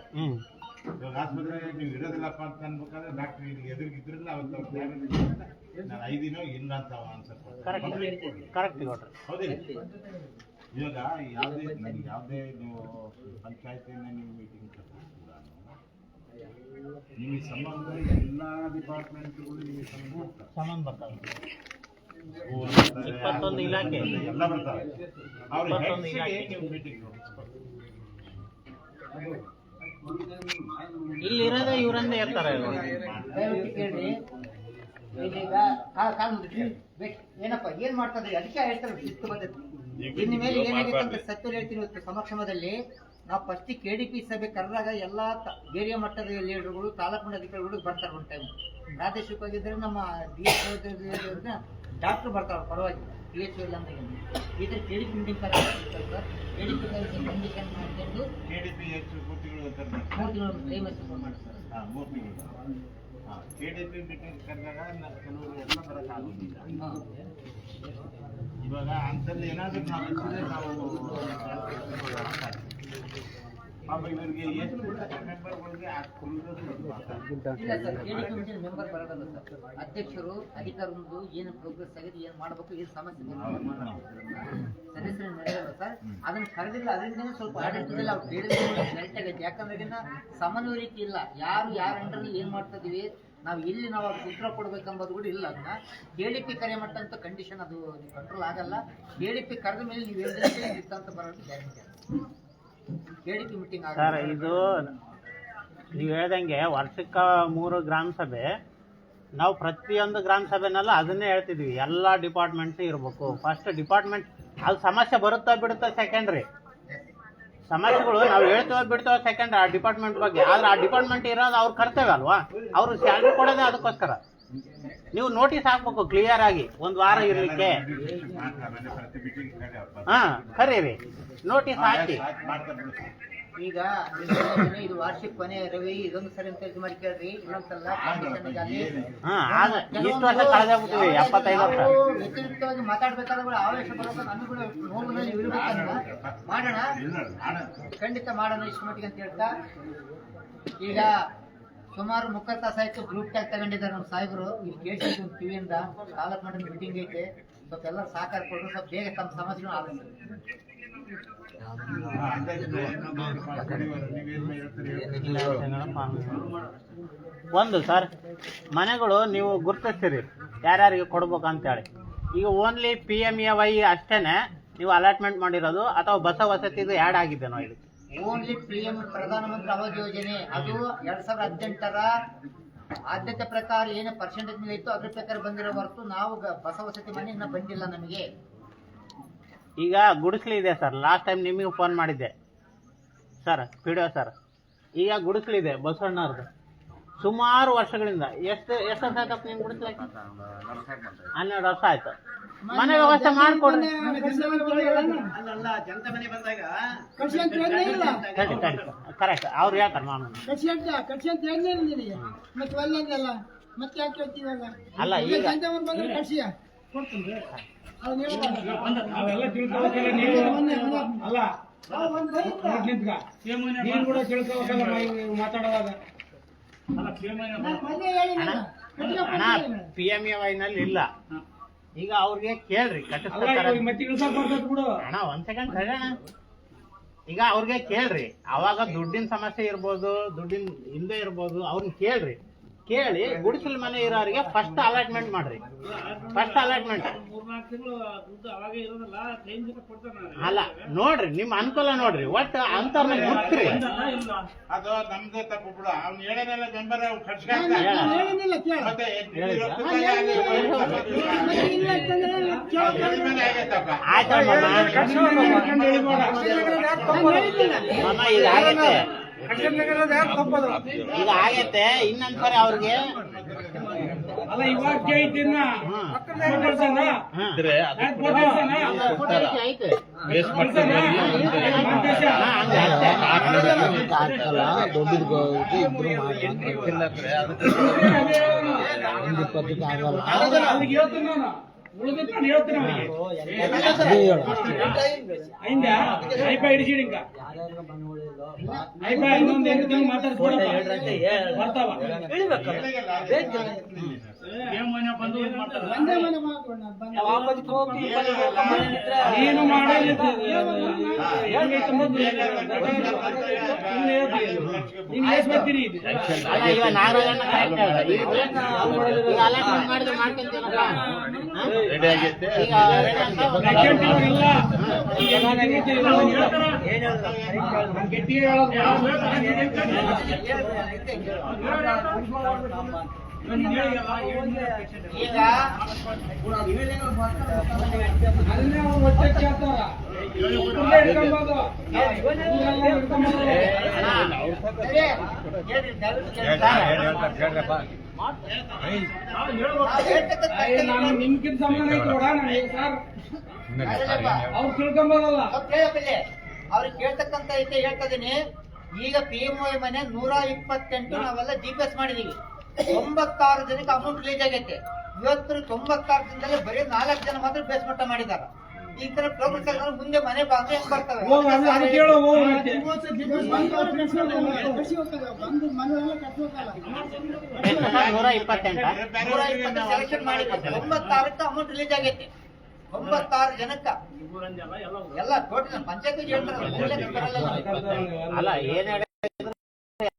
ಇವಾಗ ಆಸ್ಪತ್ರೆ ನೀವು ಇರೋದಿಲ್ಲಪ್ಪ ಅಂತ ಅನ್ಬೇಕಾದ್ರೆ ಡಾಕ್ಟರ್ ಎದುರಿಗಿದ್ರಲ್ಲ ಅವತ್ತು ನಾನು 5 ದಿನ ಇಲ್ಲ ಅಂತ ಆನ್ಸರ್ ಕೊಡ್ತಾರೆ. ಕರೆಕ್ಟ್ ಕೊಟ್ರೆ ಹೌದಿಲ್ಲ? ಇವಾಗ ಯಾವುದೇ ನೀವು ಪಂಚಾಯತಿನ ನೀವು ಮೀಟಿಂಗ್ ಕರೆದ್ರು ಕೂಡ ನಿಮಗೆ ಸಂಬಂಧ ಎಲ್ಲ ಡಿಪಾರ್ಟ್ಮೆಂಟ್ಗಳು ನಿಮಗೆ ಸಂಬಂಧ ಬರ್ತಾವೆ. 21 ಇಲಾಖೆ ಎಲ್ಲ ಬರ್ತಾವೆ. ಅವ್ರ ನೀವು ಮೀಟಿಂಗ್ ಇಲ್ಲಿರೋದೇ ಇವರನ್ನೇ ಇರ್ತಾರೆ. ದಯವಿಟ್ಟು ಕೇಳಿ. ಈಗ ಕಾಲ್ ಏನಪ್ಪ ಏನ್ ಮಾಡ್ತದ್ರಿ ಅದಕ್ಕೆ ಹೇಳ್ತಾರೆ ಶಿಸ್ತು ಪದ್ಧತಿ. ಇನ್ನು ಮೇಲೆ ಏನಾಗಿತ್ತು ಅಂತ ಸತ್ಯ ಹೇಳ್ತೀನಿ ಇವತ್ತು ಸಮಕ್ಷಮದಲ್ಲಿ ನಾವು ಫಸ್ಟ್ KDP ಸಭೆ ಕರೆದಾಗ ಎಲ್ಲಾ ಏರಿಯಾ ಮಟ್ಟದ ಲೀಡರ್ಗಳು ತಾಲೂಕು ಮಟ್ಟ ಅಧಿಕಾರಿಗಳು ಬರ್ತಾರೆ ಒಂದು ಟೈಮ್. ಪ್ರಾದೇಶಿಕವಾಗಿದ್ರೆ ನಮ್ಮ ಡಾಕ್ಟರ್ ಬರ್ತಾರೆ ಪರವಾಗಿ PHO ಇಲ್ಲ ಅಂತ ಈ ತರ KDP ಮೀಟಿಂಗ್ KDP ಕಂಡೀಷನ್ ಮಾಡ್ಕೊಂಡು 3 ತಿಂಗಳು ಟೈಮ್ ಮಾಡ್ತಾರೆ. KDP ಮೀಟಿಂಗ್ ಕರೆದಾಗ ಕೆಲವರು ಎಲ್ಲ ಬರೋಕ್ಕಾಗೋದಿಲ್ಲ. ಇವಾಗ ಅಂತಲ್ಲಿ ಏನಾದರೂ ನಾವು ಇವರಿಗೆ ಎಷ್ಟು ಮೆಂಬರ್ಗಳಿಗೆ ಇಲ್ಲ ಸರ್, KDP ಮೀಟಿಂಗ್ ಮೆಂಬರ್ ಬರೋದಲ್ಲ ಸರ್, ಅಧ್ಯಕ್ಷರು ಅಧಿಕಾರಿಗಳು ಏನು ಪ್ರೋಗ್ರೆಸ್ ಆಗಿದೆ ಏನು ಮಾಡಬೇಕು ಏನು ಸಮಸ್ಯೆ ಸದಸ್ಯರು ನಡೆಯಲ್ಲ ಸರ್. ಅದನ್ನ ಕರೆದಿಲ್ಲ, ಅದರಿಂದ ಸ್ವಲ್ಪ ಆಡಳಿತದಲ್ಲಿ ಅವ್ರು ಕರೆಕ್ಟ್ ಆಗೈತೆ. ಯಾಕಂದ್ರೆ ಇದನ್ನ ಸಮನ್ವಯ ರೀತಿ ಇಲ್ಲ, ಯಾರು ಯಾರ ಅಂಡರ್ ಏನ್ ಮಾಡ್ತಾ ಇದೀವಿ ನಾವು ಎಲ್ಲಿ ನಾವು ಅದಕ್ಕೆ ಉತ್ತರ ಕೊಡ್ಬೇಕಂಬುದು ಕೂಡ ಇಲ್ಲ. ಅದನ್ನ KDP ಕರೆ ಮಟ್ಟ ಅಂತ ಕಂಡೀಷನ್ ಅದು ಕಂಟ್ರೋಲ್ ಆಗಲ್ಲ. KDP ಕರೆದ ಮೇಲೆ ನೀವು ಹೇಳಿದ್ರೆ ಅಂತ ಬರೋದು ಗ್ಯಾರಂಟಿ. KDP ಮೀಟಿಂಗ್ ಸರ್ ಇದು ನೀವು ಹೇಳ್ದಂಗೆ ವರ್ಷಕ್ಕ 3 ಗ್ರಾಮ ಸಭೆ, ನಾವು ಪ್ರತಿಯೊಂದು ಗ್ರಾಮ ಸಭೆನಲ್ಲೂ ಅದನ್ನೇ ಹೇಳ್ತಿದ್ವಿ, ಎಲ್ಲ ಡಿಪಾರ್ಟ್ಮೆಂಟ್ಸ್ ಇರಬೇಕು. ಫಸ್ಟ್ ಡಿಪಾರ್ಟ್ಮೆಂಟ್ ಅದು ಸಮಸ್ಯೆ ಬರುತ್ತಾ ಬಿಡುತ್ತಾ ಸೆಕೆಂಡ್ರಿ, ಸಮಸ್ಯೆಗಳು ನಾವು ಹೇಳ್ತೇವೆ ಬಿಡ್ತೇವೆ ಸೆಕೆಂಡ್ ಆ ಡಿಪಾರ್ಟ್ಮೆಂಟ್ ಬಗ್ಗೆ. ಆದ್ರೆ ಆ ಡಿಪಾರ್ಟ್ಮೆಂಟ್ ಇರೋದು ಅವ್ರ ಕರ್ತವ್ಯ ಅಲ್ವಾ, ಅವ್ರು ಸ್ಯಾಲ್ರಿ ಕೊಡೋದೇ ಅದಕ್ಕೋಸ್ಕರ. ನೀವು ನೋಟಿಸ್ ಹಾಕ್ಬೇಕು ಕ್ಲಿಯರ್ ಆಗಿ, 1 ವಾರ ಇರ್ಲಿಕ್ಕೆ. ಹಾ ಕರೀರಿ, ನೋಟಿಸ್ ಹಾಕಿ. ಈಗ ಇದು ವಾರ್ಷಿಕ ಕೊನೆ ರವಿ ಇದೊಂದು ಸರಿ ಅಂತ ಇದು ಮಾಡಿ ಕೇಳ್ರಿ. ಇನ್ನೊಂದ್ಸಲ ಇಷ್ಟು ವರ್ಷ ಕಳೆದೋಗ್ಬಿಟ್ಟಿವಿ, 75 ವರ್ಷ. ವ್ಯತಿರಿಕ್ತವಾಗಿ ಮಾತಾಡ್ಬೇಕಾದ್ರೆ ಕೂಡ ಆವೇಶ ಬರೋದು ನಮಗೂ ಕೂಡ ನೋವಿನಲ್ಲಿ ಇರ್ಬೇಕಂತ ಮಾಡೋಣ, ಖಂಡಿತ ಮಾಡೋಣ ಇಷ್ಟು ಮಟ್ಟಿಗೆ ಅಂತ ಹೇಳ್ತಾ. ಈಗ ಸುಮಾರು 30 ತಾಸಾಯ್ತು ಗ್ರೂಪ್ ಟ್ಯಾಗ್ ತಗೊಂಡಿದ್ದಾರೆ ನಮ್ಮ ಸಾಹೇಬರು. ಇಲ್ಲಿ ಕೇಳಿಸಿದ್ರು ಒಂದು ಕಿವಿಯಿಂದ ತಾಲೂಕು ಮಟ್ಟದ ಮೀಟಿಂಗ್ ಐತೆ, ಸ್ವಲ್ಪ ಎಲ್ಲ ಸಹಕಾರ ಕೊಟ್ಟರು, ಸ್ವಲ್ಪ ಬೇಗ ತಮ್ಮ ಸಮಸ್ಯೆನೂ ಆಗುತ್ತೆ. ಒಂದು ಸರ್, ಮನೆಗಳು ನೀವು ಗುರುತಿಸ್ತೀರಿ ಯಾರ್ಯಾರಿಗೆ ಕೊಡ್ಬೇಕು ಅಂತೇಳಿ. ಈಗ ಓನ್ಲಿ PMAY ಅಷ್ಟೇನೆ ನೀವು ಅಲಾಟ್ಮೆಂಟ್ ಮಾಡಿರೋದು ಅಥವಾ ಬಸ ವಸತಿದು ಆ್ಯಡ್ ಆಗಿದ್ದೇನೋ ಇದಕ್ಕೆ? ಓನ್ಲಿ PM ಪ್ರಧಾನಮಂತ್ರಿ ಆವಾಸ್ ಯೋಜನೆ, ಅದು 2018ರ ಆದ್ಯತೆ ಪ್ರಕಾರ ಏನು ಪರ್ಸೆಂಟೇಜ್ ಮೇಲೆ ಇತ್ತು ಅದ್ರ ಪ್ರಕಾರ ಬಂದಿರೋ ಹೊರತು ನಾವು ಬಸ ವಸತಿ ಮನೆ ಇನ್ನ ಬಂದಿಲ್ಲ ನಮಗೆ. ಈಗ ಗುಡಿಸ್ಲಿ ಇದೆ ಸರ್, ಲಾಸ್ಟ್ ಟೈಮ್ ನಿಮಗೆ ಫೋನ್ ಮಾಡಿದ್ದೆ ಸರ್, PDO ಸರ್. ಈಗ ಗುಡಿಸ್ಲಿದೆ ಬಸವಣ್ಣವ್ರದ್ದು ಸುಮಾರು ವರ್ಷಗಳಿಂದ. ಎಷ್ಟು ವರ್ಷ ಆಯ್ತಪ್ಪ ನಿಮ್ಗೆ ಗುಡಿಸ್ಲಿಕ್ಕೆ? 12 ವರ್ಷ ಆಯ್ತು. ಮನೆ ವ್ಯವಸ್ಥೆ ಮಾಡ್ಕೊಡ್ರಿ. ಕರೆಕ್ಟ್, ಅವ್ರು ಹೇಳ್ತಾರೆ ನಾನು ಅಲ್ಲ. ಈಗ ಅವೆಲ್ಲ ತಿಳ್ಕೊಬೇಕಲ್ಲ ನೀವು. ಅಲ್ಲ ನೀನು ಕೂಡ ತಿಳ್ಕೊಬೇಕಲ್ಲ ಮಾತಾಡುವಾಗ. ಅಣ್ಣ PMAY ನಲ್ಲಿ ಇಲ್ಲ. ಈಗ ಅವ್ರಿಗೆ ಕೇಳ್ರಿ ಕಟ್ಟಿಸ್ತಾರೆ. ಅಣ್ಣ 1 ಸೆಕೆಂಡ್ ಹೇಳೋಣ. ಈಗ ಅವ್ರಿಗೆ ಕೇಳ್ರಿ, ಅವಾಗ ದುಡ್ಡಿನ ಸಮಸ್ಯೆ ಇರ್ಬೋದು, ದುಡ್ಡಿನ ಹಿಂದೆ ಇರ್ಬೋದು, ಅವ್ರನ್ನ ಕೇಳ್ರಿ. ಕೇಳಿ ಗುಡಿಸಲು ಮನೆ ಇರೋರಿಗೆ ಫಸ್ಟ್ ಅಲಾಟ್ಮೆಂಟ್ ಮಾಡ್ರಿ. ಫಸ್ಟ್ ಅಲಾಟ್ಮೆಂಟ್ ಅಲ್ಲ ನೋಡ್ರಿ, ನಿಮ್ಮ ಅನುಕೂಲ ನೋಡ್ರಿ, ಒಟ್ಟು ಅಂತವ್ರನ್ನ ಗುರ್ತ್ರಿ. ಅದು ನಮ್ದು ತಪ್ಪು ಬಿಡು. ಅವ್ನು ಹೇಳೋದೆಲ್ಲ ಮೆಂಬರ್ ಮಾಮ ಈಗ ಆಗತ್ತೆ, ಈಗ ಆಗತ್ತೆ. ಇನ್ನೊಂದ್ಸರಿ ಅವ್ರಿಗೆ ಅಲ್ಲ ಇವಾಗ ಕೇಳ್ತೀನ ಐತೆ ದೊಡ್ಡದು ಇಬ್ರು ಮಾಡಿ 120 ಆಗಲ್ಲ. ಅಲ್ಲಿಗೆ ಹೇಳ್ತೀನಿ ನಾನು, ಉಳಿದಿತ್ತು ನಾನು ಹೇಳ್ತೀನಿ ಅವನಿಗೆ. ಐಂದ ಐಪ ಹಿಡಿಸಿಡಿ ಇಂಕ ಐಪ ಇನ್ನೊಂದು 2 ತಿಂಗಳು ಮಾತಾಡ್ಸ್ಕೊಡಪ್ಪ ಬರ್ತಾವ. ನೀನು ಮಾಡಲ್ಲ ಈಗ ನಾಗರಾಜಣ್ಣ ಅಲಾಟ್ಮೆಂಟ್ ಮಾಡಿದ್ರೆ ಮಾಡ್ಕೊಂತೀನಲ್ಲ. ರೆಡಿ ಆಗೈತೆ. ಈಗ ಗಟ್ಟಿ ಹೇಳೋದು ಈಗ ಅದನ್ನೇ ಅವ್ರು ಹೊಟ್ಟೆ ಕೇಳ್ತಾರ ಇಲ್ಲೇ ಇಟ್ಕೊಂಬೋದು. ಊರೆಲ್ಲ ಇಟ್ಕೊಂಬೋದು. ಸರಿ, ಹೇಳ್ರಿ, ದಯವಿಟ್ಟು ಕೇಳಿ. ನಾವು ಹೇಳ್ತಕ್ಕಂಥ ನಾನು ನಿಮ್ಗಿಂತ ಸಂಬಂಧ ಐತಿ ನೋಡ ನನಗೆ ಸರ್ ಅದಲ್ಲಪ್ಪ. ಅವ್ರು ತಿಳ್ಕೊಂಬೋದಲ್ಲ. ಸ್ವಲ್ಪ ಕೇಳಪ್ಪಿಲ್ಲಿ. ಅವ್ರಿಗೆ ಕೇಳ್ತಕ್ಕಂತ ಐತೆ ಹೇಳ್ತದೀನಿ. ಈಗ PMOI ಮನೆ 128 ನಾವೆಲ್ಲ GPS ಮಾಡಿದೀವಿ. 96 ಜನಕ್ಕೆ ಅಮೌಂಟ್ ರಿಲೀಸ್ ಆಗೈತೆ. ಇವತ್ತು 96 ಜನದಲ್ಲಿ ಬರೀ 4 ಜನ ಮಾತ್ರ ಬೇಸ್ಮಟ್ಟ ಮಾಡಿದ್ದಾರೆ. ಈ ತರ ಪ್ರೋಗ್ರೆಸ್ ಆದ್ರೆ ಮುಂದೆ ಮನೆ ಬಾಂದ್ರೆ ಹೆಂಗ್ ಬರ್ತವೆ? ಹೋಗ್ ಅದು ಕೇಳು ಹೋಗ್ ಮತ್ತೆ. ಎಷ್ಟು 128? 120 ಸೆಲೆಕ್ಷನ್ ಮಾಡಿದ್ವಿ. 96ಕ್ಕೆ ಅಮೌಂಟ್ ರಿಲೀಸ್ ಆಗೈತೆ. 96 ಜನಕ್ಕ ಎಲ್ಲ ಟೋಟಲ್ ಪಂಚಾಯತ್ ಹೇಳ್ತಾರೆ. ಅಲ್ಲ ಏನ್ ಹೇಳಿದ್ರು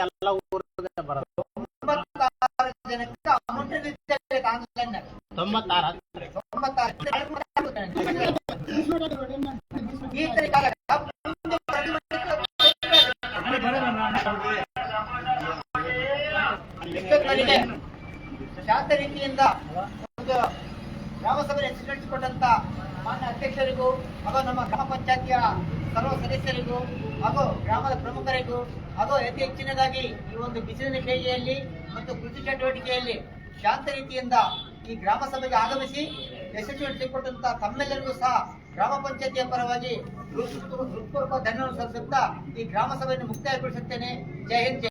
ಎಲ್ಲ ಊರಿಗೆ ಬರೋದು. 96 ಜನಕ್ಕೆ ಅಮೌಂಟ್ ರಿಲೀಸ್ ಆಗೈತೆ ಆನ್ಲೈನ್ 96 ಈ ತರ ಕಾಲ ಶಾಂತ ರೀತಿಯಿಂದ ಒಂದು ಗ್ರಾಮಸಭೆ ನಡೆಸಿಕೊಟ್ಟಂತ ಮಾನ್ಯ ಅಧ್ಯಕ್ಷರಿಗೂ ಹಾಗೂ ನಮ್ಮ ಗ್ರಾಮ ಪಂಚಾಯತಿಯ ಸರ್ವ ಸದಸ್ಯರಿಗೂ ಹಾಗೂ ಗ್ರಾಮದ ಪ್ರಮುಖರಿಗೂ ಹಾಗೂ ಅತಿ ಹೆಚ್ಚಿನದಾಗಿ ಈ ಒಂದು ಬಿಸಿಲಿನ ಶೈಲಿಯಲ್ಲಿ ಮತ್ತು ಕೃಷಿ ಚಟುವಟಿಕೆಯಲ್ಲಿ ಶಾಂತ ರೀತಿಯಿಂದ ಈ ಗ್ರಾಮ ಸಭೆಗೆ ಆಗಮಿಸಿ ಯಶಸ್ವಿಗೊಳಿಸಿಕೊಟ್ಟಂತ ತಮ್ಮೆಲ್ಲರಿಗೂ ಸಹ ಗ್ರಾಮ ಪಂಚಾಯತಿಯ ಪರವಾಗಿ ಹೃತ್ಪೂರ್ವಕ ಧನ್ಯವಾದ ಸಲ್ಲಿಸುತ್ತಾ ಈ ಗ್ರಾಮ ಸಭೆಯನ್ನು ಮುಕ್ತಾಯಗೊಳಿಸುತ್ತೇನೆ. ಜೈ ಹಿಂದ್.